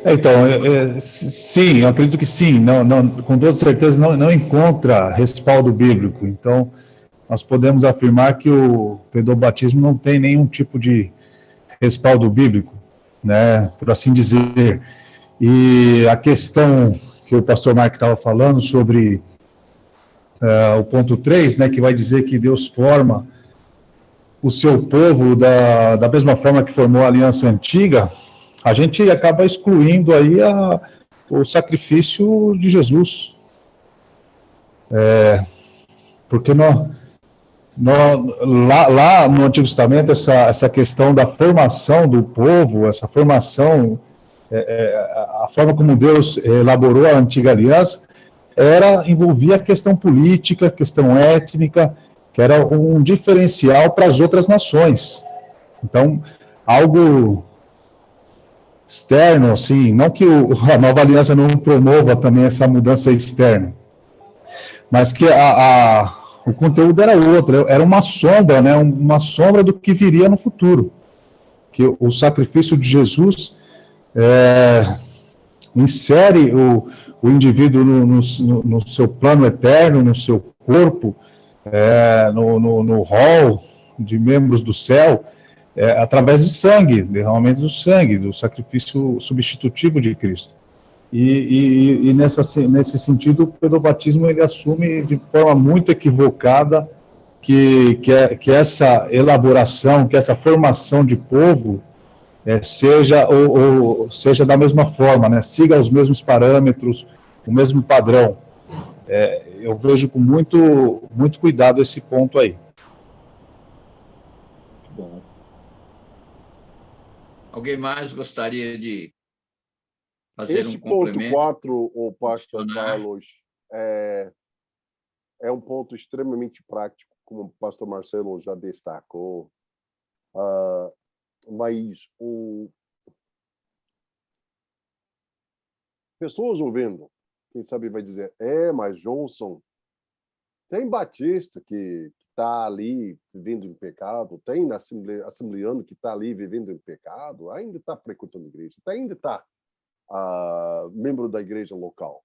Então, sim, eu acredito que sim. Não, com toda certeza não encontra respaldo bíblico. Então, nós podemos afirmar que o pedobatismo não tem nenhum tipo de respaldo bíblico, né, por assim dizer. E a questão que o pastor Mark estava falando sobre o ponto 3, né, que vai dizer que Deus forma o seu povo da mesma forma que formou a aliança antiga, a gente acaba excluindo aí o sacrifício de Jesus. Porque lá no Antigo Testamento, essa questão da formação do povo, essa formação, a forma como Deus elaborou a antiga aliança, envolvia a questão política, questão étnica, que era um diferencial para as outras nações. Então, algo externo, assim, não que a nova aliança não promova também essa mudança externa, mas que o conteúdo era outro, era uma sombra, né, uma sombra do que viria no futuro, que o sacrifício de Jesus insere o indivíduo no seu plano eterno, no seu corpo, no rol de membros do céu, através de sangue, derramamento do sangue, do sacrifício substitutivo de Cristo. E nesse sentido, o pedobatismo ele assume de forma muito equivocada que essa elaboração, que essa formação de povo seja da mesma forma, né? Siga os mesmos parâmetros, o mesmo padrão. Eu vejo com muito cuidado esse ponto aí. Bom. Alguém mais gostaria de fazer Esse um complemento? ponto 4, o pastor Carlos, é um ponto extremamente prático, como o pastor Marcelo já destacou. Mas pessoas ouvindo, quem sabe vai dizer, mas Johnson, tem batista que está ali vivendo em pecado, tem assembleano que está ali vivendo em pecado, ainda está frequentando a igreja, ainda está membro da igreja local.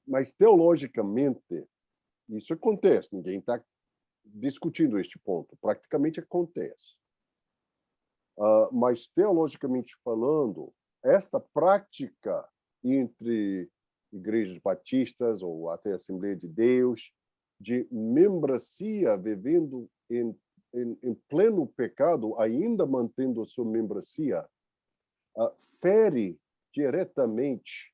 Mas, teologicamente, isso acontece, ninguém está discutindo este ponto, praticamente acontece. Mas, teologicamente falando, esta prática entre igrejas batistas ou até Assembleia de Deus, de membresia vivendo em pleno pecado, ainda mantendo a sua membresia, fere diretamente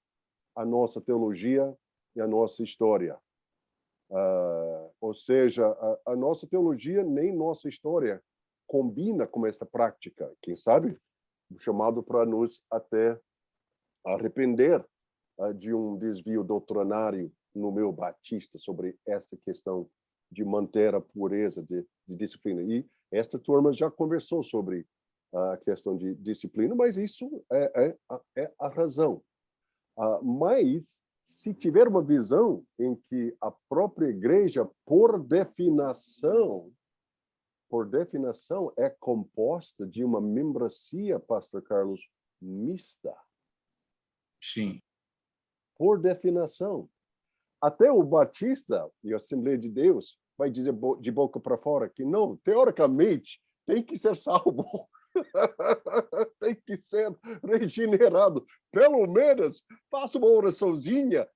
a nossa teologia e a nossa história. Ou seja, a nossa teologia nem nossa história combina com essa prática. Quem sabe, chamado para nos até arrepender de um desvio doutrinário no meio batista sobre esta questão de manter a pureza de disciplina. E esta turma já conversou sobre a questão de disciplina, mas isso é a razão. Mas, se tiver uma visão em que a própria igreja, por definição, é composta de uma membresia, pastor Carlos, mista. Sim. Por definição. Até o batista e a Assembleia de Deus vai dizer de boca para fora que não, teoricamente, tem que ser salvo. Tem que ser regenerado. Pelo menos, faça uma oraçãozinha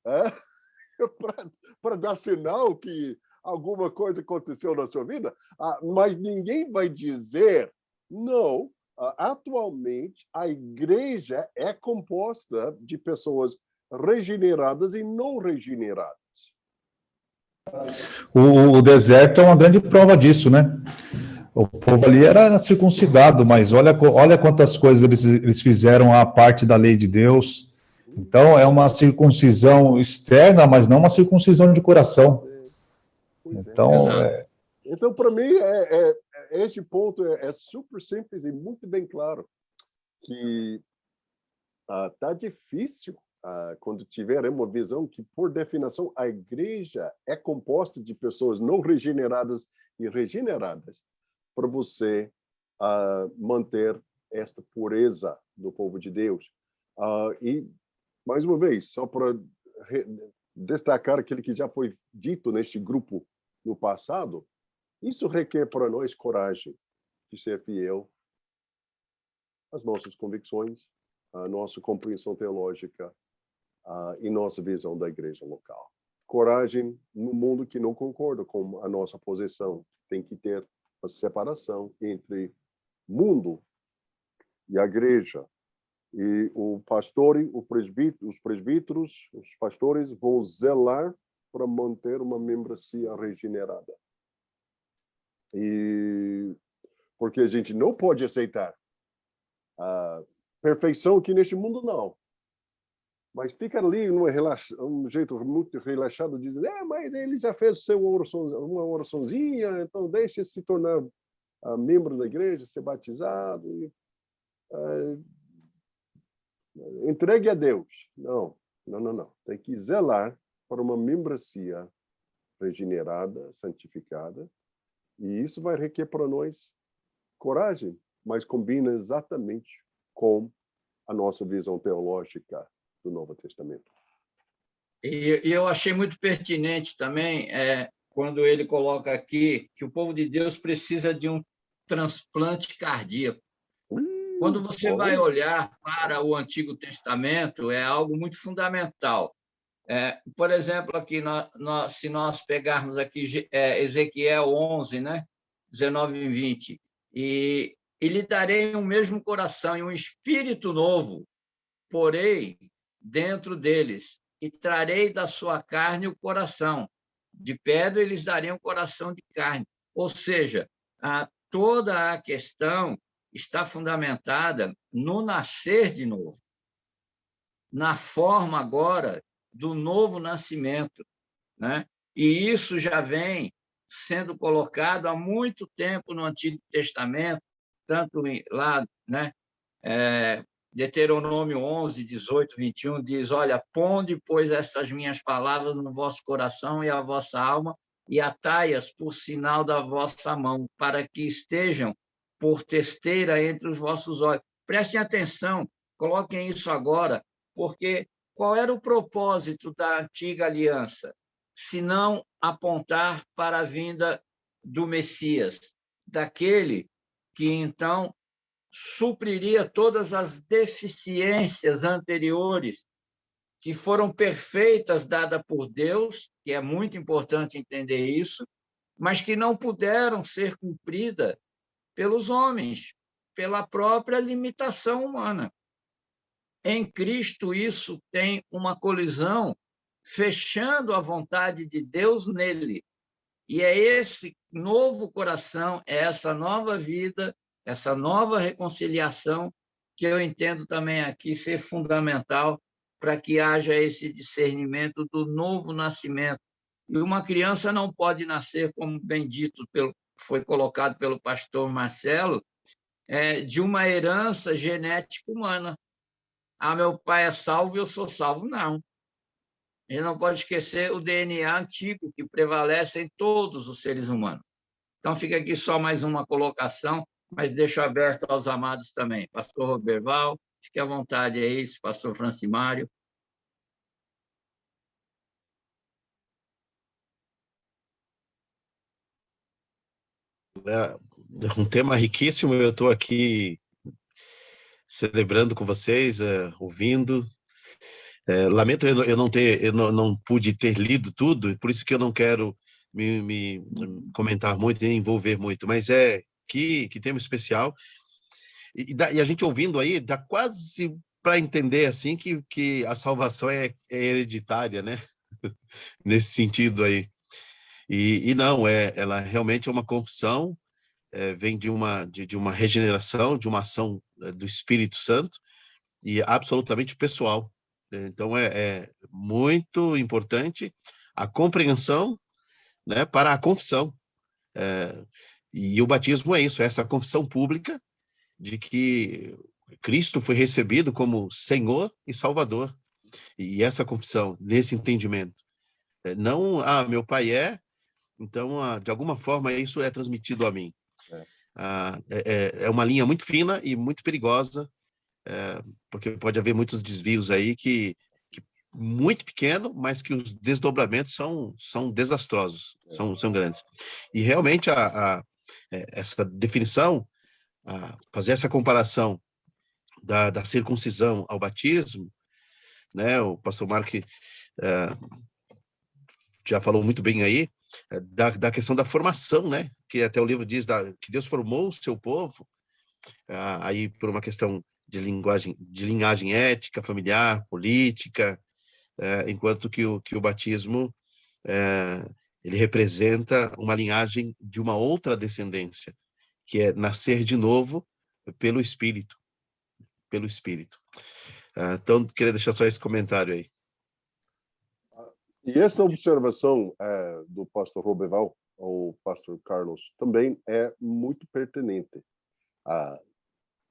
para dar sinal que alguma coisa aconteceu na sua vida. Mas ninguém vai dizer, não, atualmente a igreja é composta de pessoas regeneradas e não regeneradas. O deserto é uma grande prova disso, né? O povo ali era circuncidado, mas olha quantas coisas eles fizeram à parte da lei de Deus. Então, é uma circuncisão externa, mas não uma circuncisão de coração. Então, para mim, este ponto é super simples e muito bem claro, que está difícil quando tiver uma visão que, por definição, a igreja é composta de pessoas não regeneradas e regeneradas, para você manter esta pureza do povo de Deus. E, mais uma vez, só para destacar aquilo que já foi dito neste grupo no passado, isso requer para nós coragem de ser fiel às nossas convicções, à nossa compreensão teológica e nossa visão da igreja local. coragem no mundo que não concorda com a nossa posição. Tem que ter a separação entre mundo e a igreja. E o pastor, os presbíteros, os pastores vão zelar para manter uma membresia regenerada. E porque a gente não pode aceitar a perfeição aqui neste mundo, não. Mas fica ali um jeito muito relaxado, dizendo, mas ele já fez uma oraçãozinha, então deixe se tornar membro da igreja, ser batizado. E, entregue a Deus. Não. Tem que zelar para uma membresia regenerada, santificada. E isso vai requerer para nós coragem, mas combina exatamente com a nossa visão teológica do Novo Testamento. E eu achei muito pertinente também quando ele coloca aqui que o povo de Deus precisa de um transplante cardíaco. Quando você vai olhar para o Antigo Testamento, é algo muito fundamental. Por exemplo, aqui, se nós pegarmos aqui Ezequiel 11, né? 19 e 20, e lhe darei um mesmo coração e um espírito novo, porei dentro deles, e trarei da sua carne o coração. De pedra, eles darei um coração de carne. Ou seja, toda a questão está fundamentada no nascer de novo, na forma agora do novo nascimento, né? E isso já vem sendo colocado há muito tempo no Antigo Testamento, tanto lá, né? Deuteronômio 11, 18, 21, diz, olha, ponde, pois, estas minhas palavras no vosso coração e a vossa alma, e atai-as por sinal da vossa mão, para que estejam por testeira entre os vossos olhos. Prestem atenção, coloquem isso agora, porque qual era o propósito da antiga aliança? Se não apontar para a vinda do Messias, daquele que, então, supriria todas as deficiências anteriores que foram perfeitas, dadas por Deus, que é muito importante entender isso, mas que não puderam ser cumpridas pelos homens, pela própria limitação humana. Em Cristo, isso tem uma colisão, fechando a vontade de Deus nele. E é esse novo coração, é essa nova vida, essa nova reconciliação que eu entendo também aqui ser fundamental para que haja esse discernimento do novo nascimento. E uma criança não pode nascer, como bem dito, foi colocado pelo pastor Marcelo, de uma herança genética humana. Meu pai é salvo, eu sou salvo. Não. A gente não pode esquecer o DNA antigo que prevalece em todos os seres humanos. Então, fica aqui só mais uma colocação, mas deixo aberto aos amados também. Pastor Roberval, fique à vontade aí, pastor Francimário. É um tema riquíssimo, eu estou aqui celebrando com vocês, ouvindo. Lamento eu não pude ter lido tudo, por isso que eu não quero me comentar muito e envolver muito, mas que tema especial. E a gente ouvindo aí, dá quase para entender assim que a salvação é hereditária, né? Nesse sentido aí. E não, ela realmente é uma confissão, vem de uma regeneração, de uma ação do Espírito Santo, e absolutamente pessoal. Então, é muito importante a compreensão, né, para a confissão. E o batismo é isso, é essa confissão pública de que Cristo foi recebido como Senhor e Salvador. E essa confissão, nesse entendimento. Não, meu pai então, de alguma forma, isso é transmitido a mim. É uma linha muito fina e muito perigosa, porque pode haver muitos desvios aí que muito pequeno, mas que os desdobramentos são desastrosos, são grandes. E realmente essa definição, fazer essa comparação da circuncisão ao batismo, né? O pastor Mark já falou muito bem aí, da questão da formação, né? Que até o livro diz que Deus formou o seu povo, aí por uma questão de linhagem ética, familiar, política, enquanto que o batismo ele representa uma linhagem de uma outra descendência, que é nascer de novo pelo Espírito, pelo Espírito. Então, queria deixar só esse comentário aí. E essa observação do pastor Roberval, ou pastor Carlos, também é muito pertinente,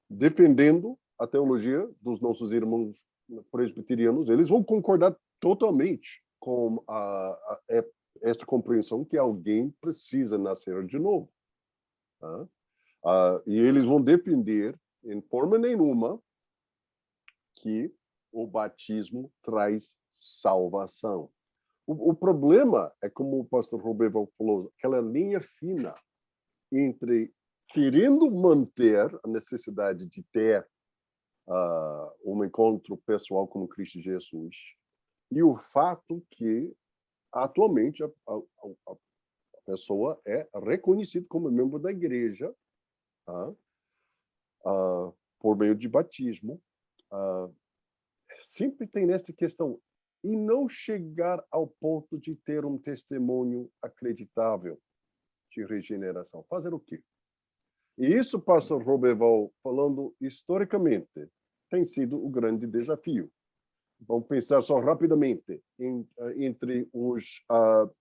defendendo a teologia dos nossos irmãos presbiterianos. Eles vão concordar totalmente com essa compreensão que alguém precisa nascer de novo. E eles vão defender, em forma nenhuma, que o batismo traz salvação. O problema é, como o pastor Roberval falou, aquela linha fina entre querendo manter a necessidade de ter um encontro pessoal com Cristo Jesus e o fato que, atualmente, a pessoa é reconhecida como membro da igreja por meio de batismo. Sempre tem essa questão. E não chegar ao ponto de ter um testemunho acreditável de regeneração. Fazer o quê? E isso, pastor Roberval, falando historicamente, tem sido o grande desafio. Vamos pensar só rapidamente entre os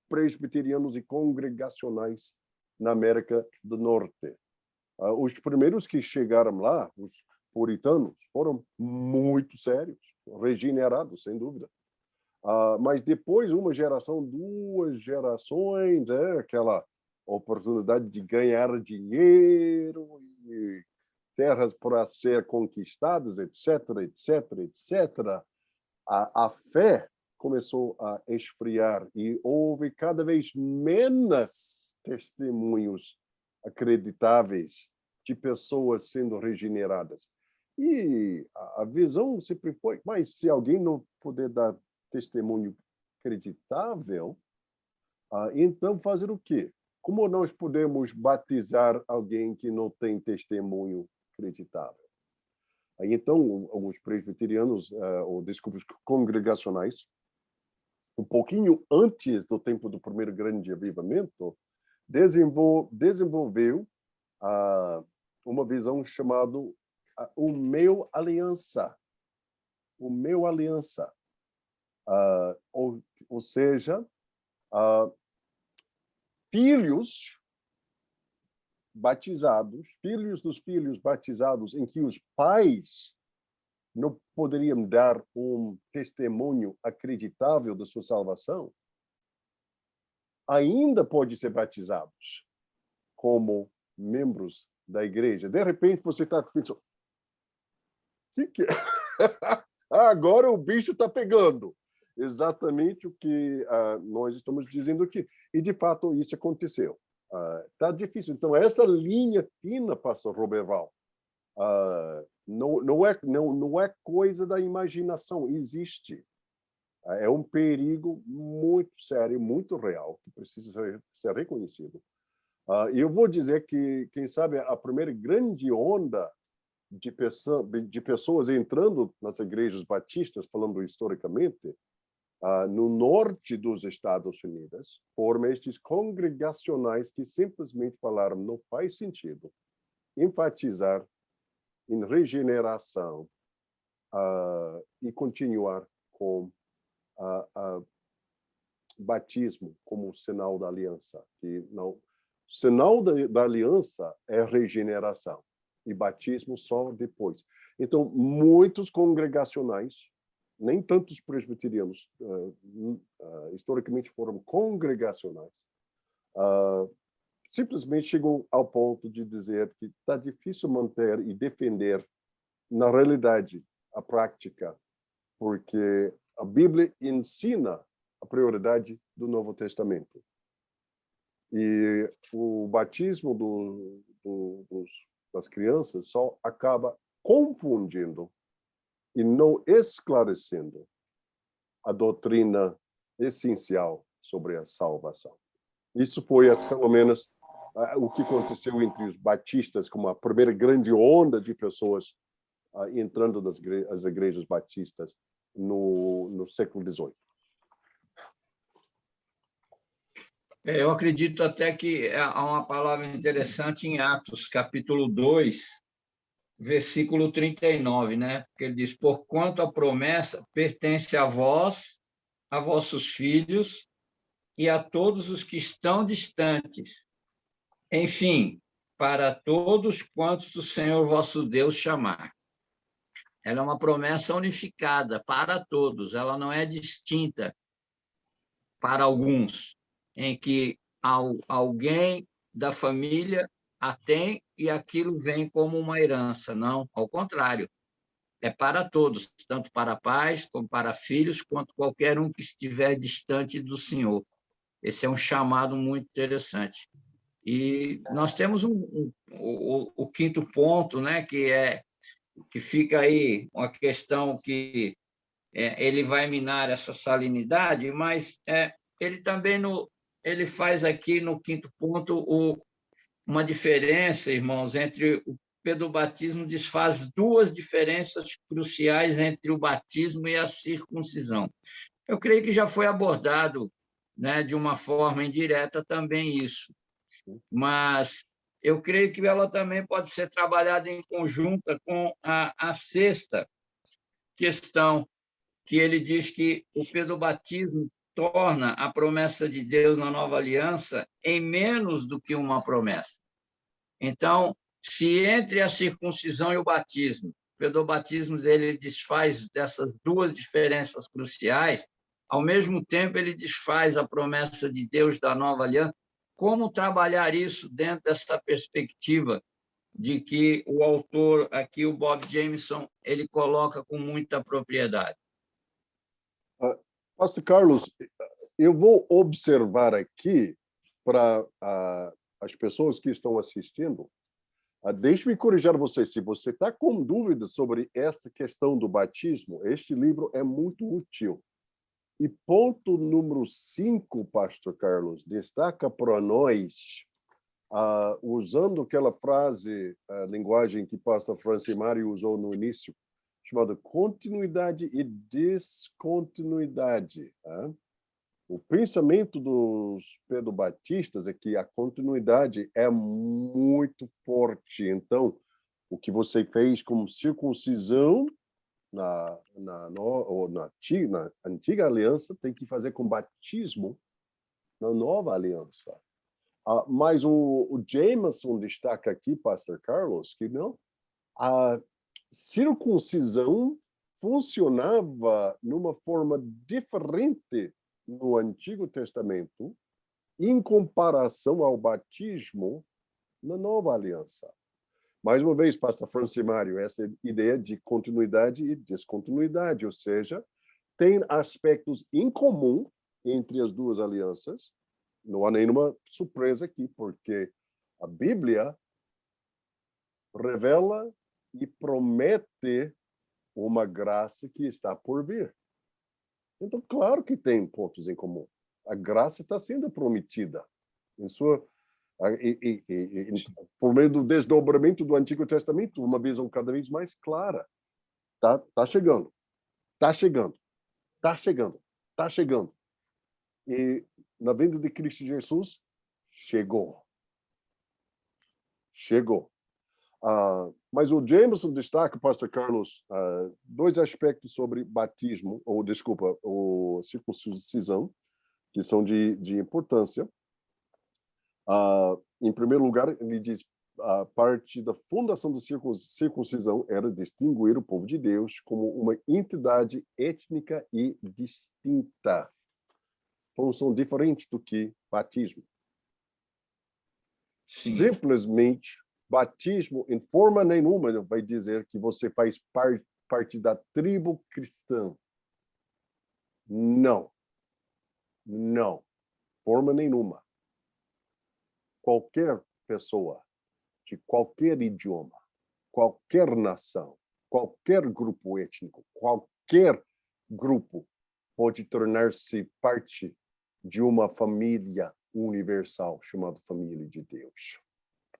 presbiterianos e congregacionais na América do Norte. Os primeiros que chegaram lá, os puritanos, foram muito sérios, regenerados, sem dúvida. Mas depois, uma geração, 2 gerações, aquela oportunidade de ganhar dinheiro, e terras para ser conquistadas, etc., etc., etc., a fé começou a esfriar e houve cada vez menos testemunhos acreditáveis de pessoas sendo regeneradas. E a visão sempre foi, mas se alguém não puder dar testemunho acreditável, então fazer o quê? Como nós podemos batizar alguém que não tem testemunho acreditável? Então, alguns presbiterianos, ou desculpa, os congregacionais, um pouquinho antes do tempo do primeiro grande avivamento, desenvolveu uma visão chamada o meu aliança. O meu aliança. Ou seja, filhos batizados, filhos dos filhos batizados, em que os pais não poderiam dar um testemunho acreditável da sua salvação, ainda podem ser batizados como membros da igreja. De repente, você está pensando, o que é? Agora o bicho está pegando. Exatamente o que nós estamos dizendo aqui. E, de fato, isso aconteceu. Está difícil. Então, essa linha fina, pastor Roberval, não é coisa da imaginação, existe. É um perigo muito sério, muito real, que precisa ser reconhecido. E eu vou dizer que, quem sabe, a primeira grande onda de pessoas entrando nas igrejas batistas, falando historicamente, no norte dos Estados Unidos, foram estes congregacionais que simplesmente falaram, não faz sentido enfatizar em regeneração e continuar com batismo como sinal da aliança. Que não, sinal da aliança é regeneração e batismo só depois. Então, muitos congregacionais, nem tantos presbiterianos, historicamente foram congregacionais, simplesmente chegam ao ponto de dizer que está difícil manter e defender, na realidade, a prática, porque a Bíblia ensina a prioridade do Novo Testamento. E o batismo das crianças só acaba confundindo e não esclarecendo a doutrina essencial sobre a salvação. Isso foi, pelo menos, o que aconteceu entre os batistas, como a primeira grande onda de pessoas entrando nas igrejas batistas no século XVIII. Eu acredito até que há uma palavra interessante em Atos, capítulo 2, versículo 39, né? Porque ele diz: porquanto a promessa pertence a vós, a vossos filhos e a todos os que estão distantes. Enfim, para todos quantos o Senhor vosso Deus chamar. Ela é uma promessa unificada para todos, ela não é distinta para alguns, em que alguém da família a tem e aquilo vem como uma herança. Não, ao contrário, é para todos, tanto para pais, como para filhos, quanto qualquer um que estiver distante do Senhor. Esse é um chamado muito interessante. E nós temos o quinto ponto, né, que fica aí uma questão que ele vai minar essa salinidade, mas ele também ele faz aqui no quinto ponto uma diferença, irmãos, entre o pedobatismo, desfaz duas diferenças cruciais entre o batismo e a circuncisão. Eu creio que já foi abordado, né, de uma forma indireta também isso, mas eu creio que ela também pode ser trabalhada em conjunta com a sexta questão, que ele diz que o pedobatismo torna a promessa de Deus na nova aliança em menos do que uma promessa. Então, se entre a circuncisão e o batismo, o pedobatismo ele desfaz dessas duas diferenças cruciais, ao mesmo tempo ele desfaz a promessa de Deus da nova aliança. Como trabalhar isso dentro dessa perspectiva de que o autor aqui, o Bob Jameson, ele coloca com muita propriedade? Pastor Carlos, eu vou observar aqui para as pessoas que estão assistindo. Deixe-me corrigir você. Se você está com dúvidas sobre esta questão do batismo, este livro é muito útil. E ponto número 5, Pastor Carlos, destaca para nós, usando aquela frase, a linguagem que Pastor Francimário usou no início, chamada continuidade e descontinuidade. O pensamento dos pedobatistas é que a continuidade é muito forte. Então, o que você fez como circuncisão na antiga aliança tem que fazer com batismo na nova aliança. Mas o Jameson destaca aqui, Pastor Carlos, que não. A circuncisão funcionava numa forma diferente no Antigo Testamento em comparação ao batismo na Nova Aliança. Mais uma vez, Pastor Francimário, essa ideia de continuidade e descontinuidade, ou seja, tem aspectos em comum entre as duas alianças. Não há nenhuma surpresa aqui, porque a Bíblia revela e promete uma graça que está por vir. Então, claro que tem pontos em comum. A graça está sendo prometida por meio do desdobramento do Antigo Testamento, uma visão cada vez mais clara. Tá chegando. E na vinda de Cristo Jesus, chegou. Mas o Jameson destaca, Pastor Carlos, dois aspectos sobre batismo, ou circuncisão, que são de importância. Em primeiro lugar, ele diz a parte da fundação da circuncisão era distinguir o povo de Deus como uma entidade étnica e distinta. Função diferente do que batismo. Sim. Simplesmente, batismo, em forma nenhuma, vai dizer que você faz parte da tribo cristã. Não. Forma nenhuma. Qualquer pessoa, de qualquer idioma, qualquer nação, qualquer grupo étnico, qualquer grupo pode tornar-se parte de uma família universal chamada família de Deus.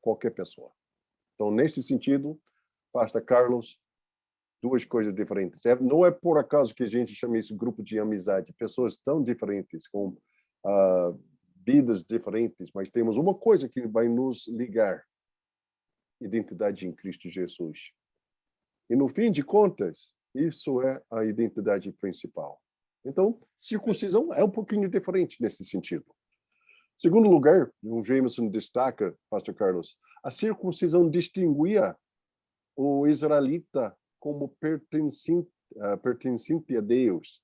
Qualquer pessoa. Então, nesse sentido, pastor Carlos, duas coisas diferentes. Não é por acaso que a gente chama isso grupo de amizade. Pessoas tão diferentes, com vidas diferentes, mas temos uma coisa que vai nos ligar: identidade em Cristo Jesus. E no fim de contas, isso é a identidade principal. Então, circuncisão é um pouquinho diferente nesse sentido. Segundo lugar, o Jameson destaca, pastor Carlos, a circuncisão distinguia o israelita como pertencente a Deus.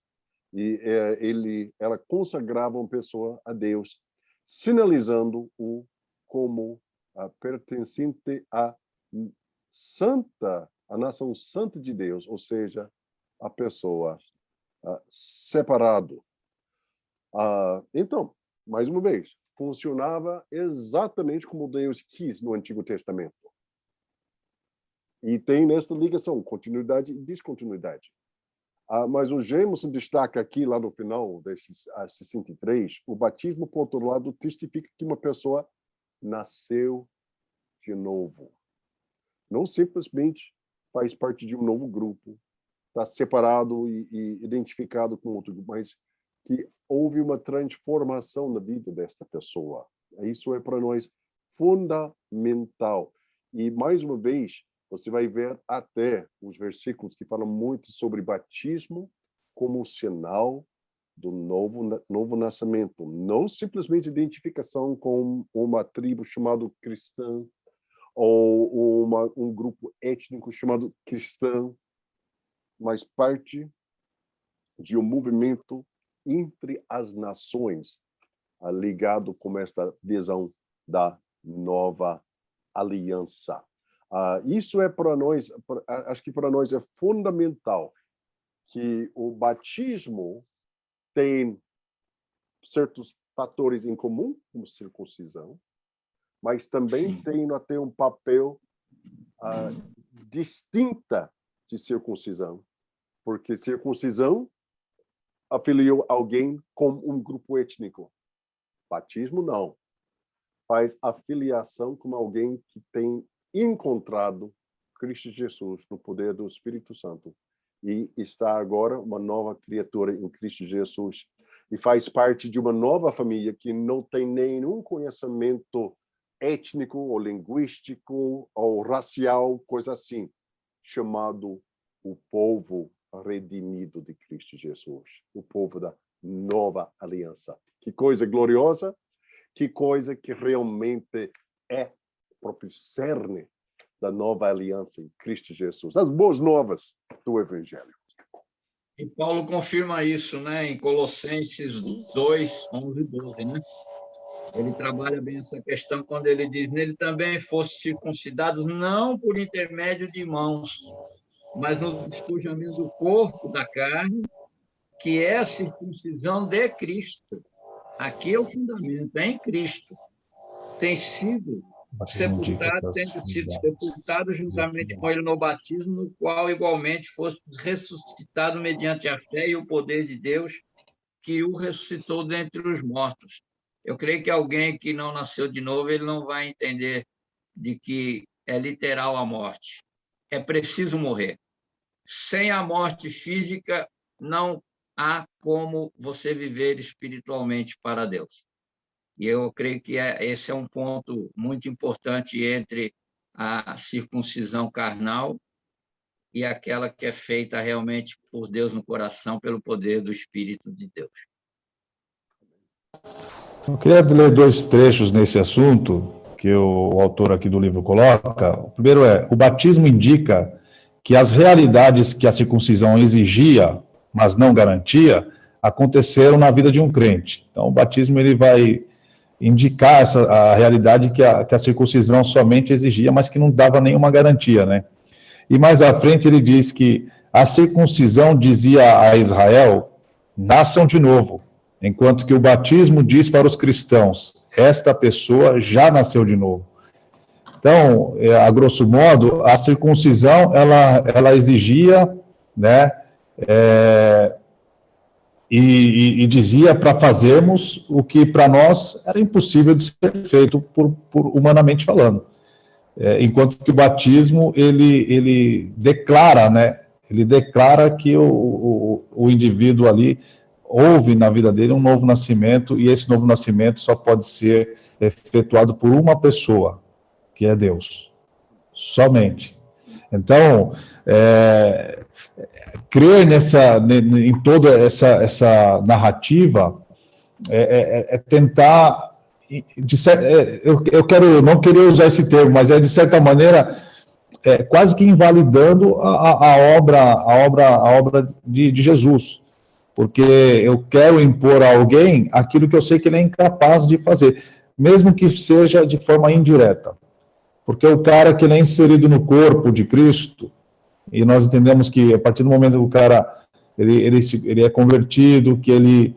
E ela consagrava uma pessoa a Deus, sinalizando-o como pertencente à nação santa de Deus, ou seja, a pessoa separado. Então, mais uma vez, funcionava exatamente como Deus quis no Antigo Testamento. E tem nessa ligação, continuidade e descontinuidade. Mas o Jameson destaca aqui, lá no final, desses 63, o batismo, por outro lado, testifica que uma pessoa nasceu de novo. Não simplesmente faz parte de um novo grupo, está separado e identificado com outro grupo, mas que houve uma transformação na vida desta pessoa. Isso é para nós fundamental. E, mais uma vez, você vai ver até os versículos que falam muito sobre batismo como um do novo nascimento. Não simplesmente identificação com uma tribo chamada cristã ou um grupo étnico chamado cristão, mas parte de um movimento entre as nações, ligado com esta visão da nova aliança. Isso é para nós, acho que para nós é fundamental que o batismo tem certos fatores em comum, como circuncisão, mas também tem até um papel distinta de circuncisão, porque circuncisão afiliou alguém com um grupo étnico. Batismo, não. Faz afiliação com alguém que tem encontrado Cristo Jesus no poder do Espírito Santo e está agora uma nova criatura em Cristo Jesus e faz parte de uma nova família que não tem nenhum conhecimento étnico ou linguístico ou racial, coisa assim, chamado o povo redimido de Cristo Jesus, o povo da nova aliança. Que coisa gloriosa, que coisa que realmente é o próprio cerne da nova aliança em Cristo Jesus, as boas novas do Evangelho. E Paulo confirma isso, né, em Colossenses 2, 11 e 12, né? Ele trabalha bem essa questão quando ele diz: nele também foste circuncidados não por intermédio de mãos, mas no despojamento do corpo da carne, que é a circuncisão de Cristo. Aqui é o fundamento, é em Cristo. Tem sido sepultado, tendo sido sepultado juntamente com ele no batismo, no qual igualmente foste ressuscitado mediante a fé e o poder de Deus, que o ressuscitou dentre os mortos. Eu creio que alguém que não nasceu de novo, ele não vai entender de que é literal a morte. É preciso morrer. Sem a morte física, não há como você viver espiritualmente para Deus. E eu creio que esse é um ponto muito importante entre a circuncisão carnal e aquela que é feita realmente por Deus no coração, pelo poder do Espírito de Deus. Eu queria ler dois trechos nesse assunto que o autor aqui do livro coloca. O primeiro é: o batismo indica que as realidades que a circuncisão exigia, mas não garantia, aconteceram na vida de um crente. Então, o batismo ele vai indicar a realidade que a circuncisão somente exigia, mas que não dava nenhuma garantia, né? E mais à frente ele diz que a circuncisão dizia a Israel: nasçam de novo, enquanto que o batismo diz para os cristãos: esta pessoa já nasceu de novo. Então, a grosso modo, a circuncisão ela exigia, né, e dizia para fazermos o que para nós era impossível de ser feito por humanamente falando. Enquanto que o batismo, ele declara, né? Ele declara que o indivíduo ali houve na vida dele um novo nascimento, e esse novo nascimento só pode ser efetuado por uma pessoa, que é Deus. Somente. Então, crer em toda essa narrativa tentar, eu não queria usar esse termo, mas de certa maneira quase que invalidando a obra de Jesus, porque eu quero impor a alguém aquilo que eu sei que ele é incapaz de fazer, mesmo que seja de forma indireta, porque o cara que ele é inserido no corpo de Cristo, e nós entendemos que a partir do momento que o cara ele é convertido, que ele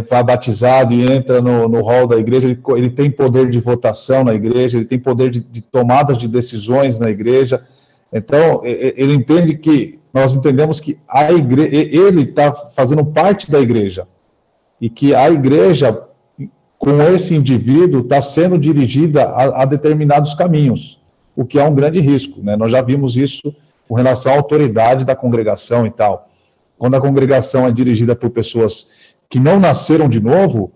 vai batizado e entra no hall da igreja, ele tem poder de votação na igreja, ele tem poder de tomadas de decisões na igreja. Então, ele entende que, nós entendemos que a igreja, ele está fazendo parte da igreja, e que a igreja, com esse indivíduo, está sendo dirigida a determinados caminhos, o que é um grande risco, né? Nós já vimos isso com relação à autoridade da congregação e tal. Quando a congregação é dirigida por pessoas que não nasceram de novo,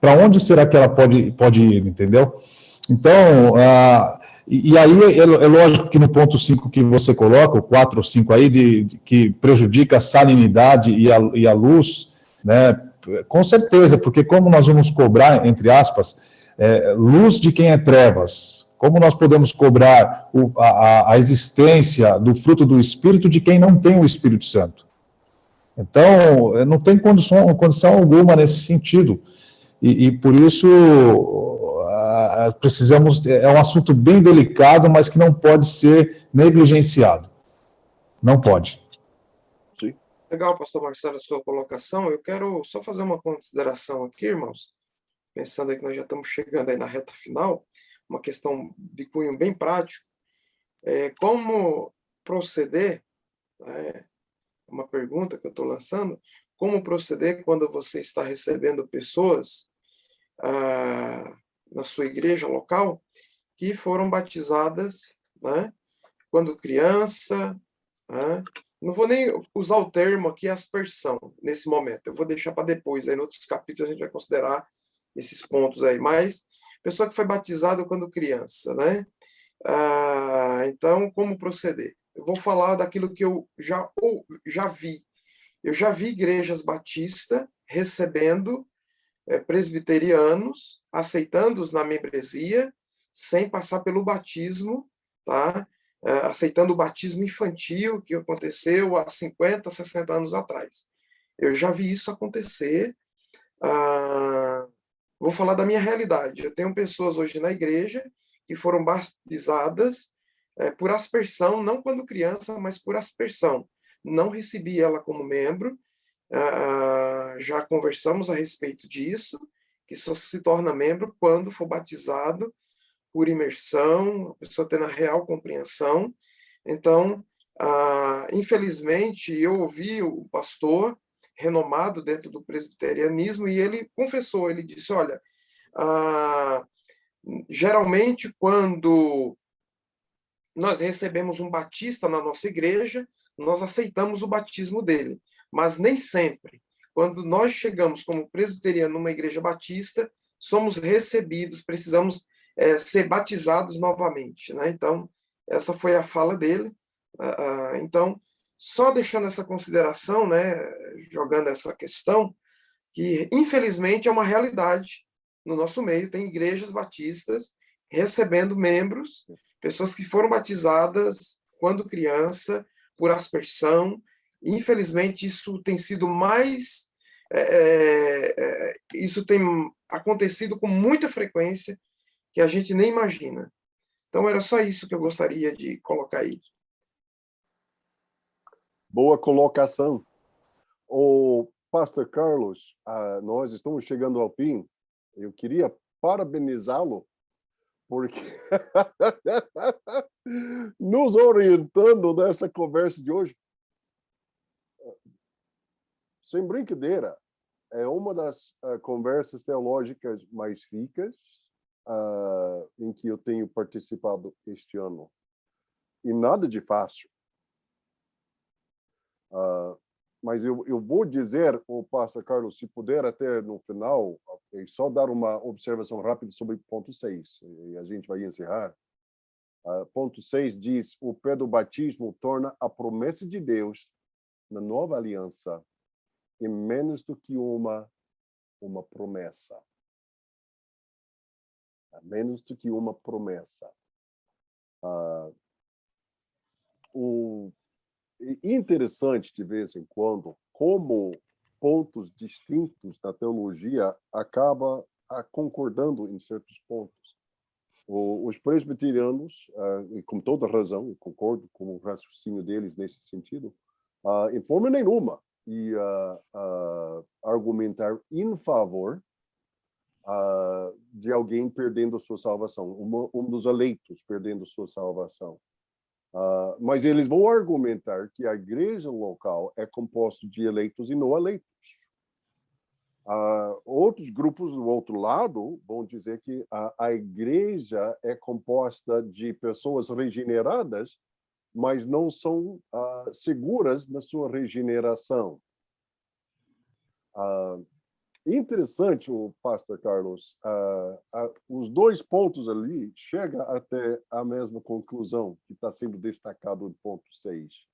para onde será que ela pode ir, entendeu? Então, e aí é lógico que no ponto 5 que você coloca, o 4 ou 5 aí, que prejudica a salinidade e a luz, né? Com certeza, porque como nós vamos cobrar, entre aspas, luz de quem é trevas? Como nós podemos cobrar a existência do fruto do Espírito de quem não tem o Espírito Santo? Então, não tem condição alguma nesse sentido. E por isso, precisamos... É um assunto bem delicado, mas que não pode ser negligenciado. Não pode. Sim. Legal, pastor Marcelo, a sua colocação. Eu quero só fazer uma consideração aqui, irmãos, pensando aí que nós já estamos chegando aí na reta final, uma questão de cunho bem prático. Como proceder, uma pergunta que eu estou lançando, como proceder quando você está recebendo pessoas na sua igreja local que foram batizadas, né, quando criança, né? Não vou nem usar o termo aqui aspersão nesse momento, eu vou deixar para depois, aí em outros capítulos a gente vai considerar esses pontos aí, mas pessoa que foi batizada quando criança, né? Então, como proceder? Eu vou falar daquilo que eu já vi. Eu já vi igrejas batistas recebendo presbiterianos, aceitando-os na membresia, sem passar pelo batismo, tá? Aceitando o batismo infantil que aconteceu há 50, 60 anos atrás. Eu já vi isso acontecer. Vou falar da minha realidade. Eu tenho pessoas hoje na igreja que foram batizadas por aspersão, não quando criança, mas por aspersão. Não recebi ela como membro, já conversamos a respeito disso, que só se torna membro quando for batizado por imersão, a pessoa tendo a real compreensão. Então, infelizmente, eu ouvi o pastor renomado dentro do presbiterianismo e ele confessou, ele disse, olha, geralmente quando nós recebemos um batista na nossa igreja, nós aceitamos o batismo dele, mas nem sempre. Quando nós chegamos como presbiteriano numa igreja batista, somos recebidos, precisamos ser batizados novamente, né? Então, essa foi a fala dele. Então, só deixando essa consideração, né, jogando essa questão, que infelizmente é uma realidade no nosso meio, tem igrejas batistas recebendo membros, pessoas que foram batizadas quando criança, por aspersão. Infelizmente, isso tem sido mais... isso tem acontecido com muita frequência, que a gente nem imagina. Então, era só isso que eu gostaria de colocar aí. Boa colocação. O Pastor Carlos, nós estamos chegando ao fim. Eu queria parabenizá-lo, porque nos orientando nessa conversa de hoje. Sem brincadeira, é uma das conversas teológicas mais ricas em que eu tenho participado este ano. E nada de fácil. Mas eu vou dizer, o pastor Carlos, se puder até no final, só dar uma observação rápida sobre ponto 6, e a gente vai encerrar. Ponto 6 diz, o pedobatismo torna a promessa de Deus na nova aliança em menos do que uma promessa. Menos do que uma promessa. Interessante, de vez em quando, como pontos distintos da teologia acaba concordando em certos pontos. Os presbiterianos, e com toda razão, eu concordo com o raciocínio deles nesse sentido, em forma nenhuma, e argumentar em favor de alguém perdendo sua salvação, um dos eleitos perdendo sua salvação. Mas eles vão argumentar que a igreja local é composta de eleitos e não eleitos. Outros grupos do outro lado vão dizer que a igreja é composta de pessoas regeneradas, mas não são seguras na sua regeneração. Interessante, o pastor Carlos, os dois pontos ali chegam até a mesma conclusão que está sendo destacado no ponto 6.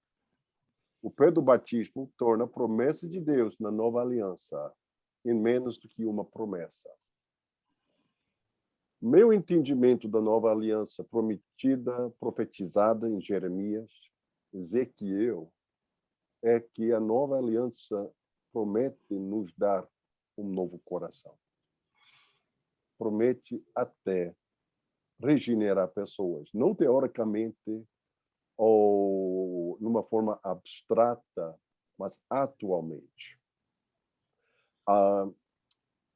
O pedobatismo torna a promessa de Deus na nova aliança em menos do que uma promessa. Meu entendimento da nova aliança prometida, profetizada em Jeremias, Ezequiel, é que a nova aliança promete nos dar um novo coração. Promete até regenerar pessoas, não teoricamente ou numa forma abstrata, mas atualmente.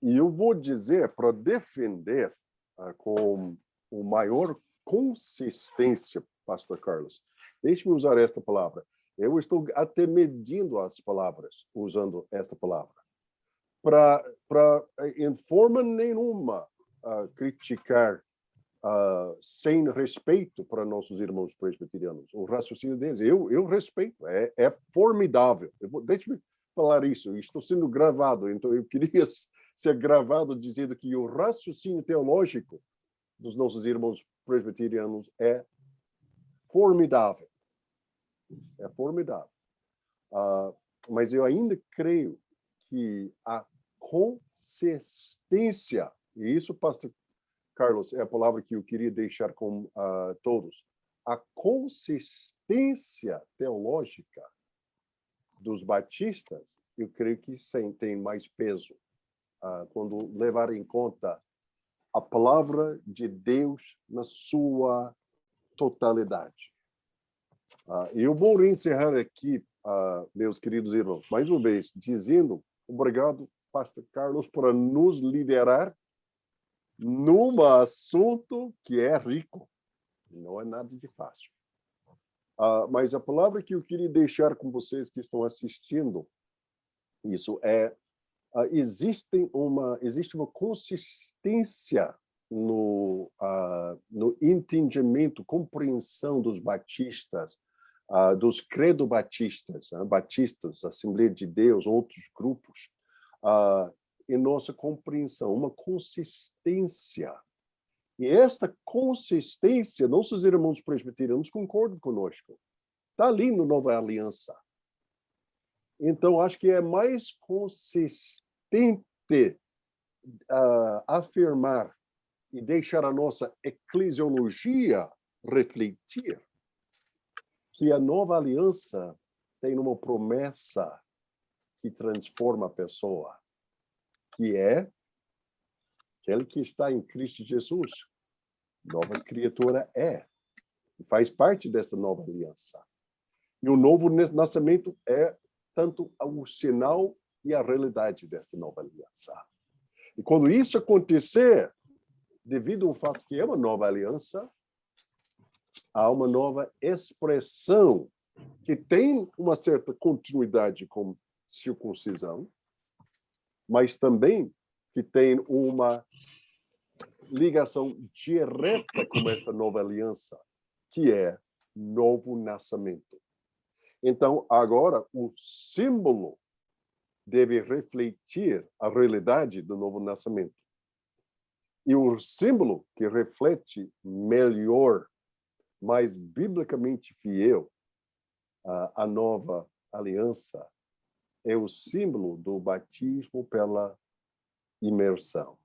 E eu vou dizer, para defender com o maior consistência, pastor Carlos, deixe-me usar esta palavra. Eu estou até medindo as palavras, usando esta palavra. Para em forma nenhuma, criticar sem respeito para nossos irmãos presbiterianos. O raciocínio deles, eu respeito, é formidável. Deixe-me falar isso, estou sendo gravado, então eu queria ser gravado dizendo que o raciocínio teológico dos nossos irmãos presbiterianos é formidável. É formidável. Mas eu ainda creio que a consistência, e isso, pastor Carlos, é a palavra que eu queria deixar com todos, a consistência teológica dos batistas, eu creio que tem mais peso quando levar em conta a palavra de Deus na sua totalidade. Eu vou encerrar aqui, meus queridos irmãos, mais uma vez, dizendo obrigado, pastor Carlos, por nos liderar num assunto que é rico. Não é nada de fácil. Mas a palavra que eu queria deixar com vocês que estão assistindo, isso é, existe uma consistência no entendimento, compreensão dos batistas, dos credo-batistas, batistas, Assembleia de Deus, outros grupos, em nossa compreensão, uma consistência. E esta consistência, nossos irmãos presbiterianos concordam conosco. Está ali no Nova Aliança. Então, acho que é mais consistente afirmar e deixar a nossa eclesiologia refletir que a Nova Aliança tem uma promessa que transforma a pessoa, que é aquele que está em Cristo Jesus. Nova criatura faz parte desta nova aliança. E o novo nascimento é tanto o sinal e a realidade desta nova aliança. E quando isso acontecer, devido ao fato que é uma nova aliança, há uma nova expressão que tem uma certa continuidade com circuncisão, mas também que tem uma ligação direta com esta nova aliança, que é novo nascimento. Então, agora, o símbolo deve refletir a realidade do novo nascimento. E o símbolo que reflete melhor, mais biblicamente fiel, a nova aliança é o símbolo do batismo pela imersão.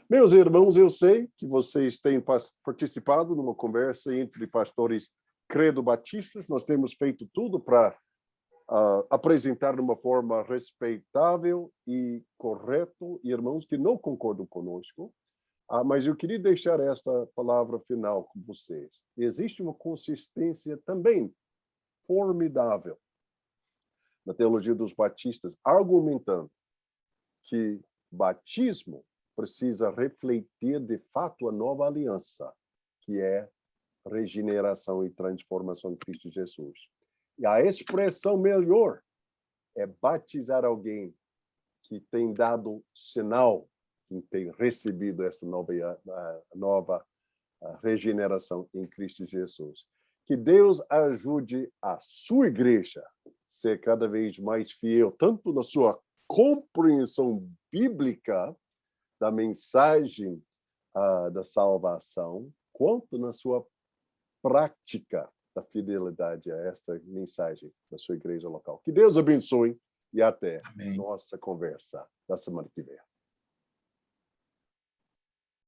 Meus irmãos, eu sei que vocês têm participado numa conversa entre pastores credo-batistas. Nós temos feito tudo para apresentar de uma forma respeitável e correto irmãos que não concordam conosco. Mas eu queria deixar esta palavra final com vocês. Existe uma consistência também formidável na teologia dos batistas, argumentando que batismo precisa refletir, de fato, a nova aliança, que é regeneração e transformação em Cristo Jesus. E a expressão melhor é batizar alguém que tem dado sinal, que tem recebido essa nova regeneração em Cristo Jesus. Que Deus ajude a sua igreja a ser cada vez mais fiel, tanto na sua compreensão bíblica da mensagem da salvação, quanto na sua prática da fidelidade a esta mensagem da sua igreja local. Que Deus abençoe e até Amém. nossa conversa da semana que vem.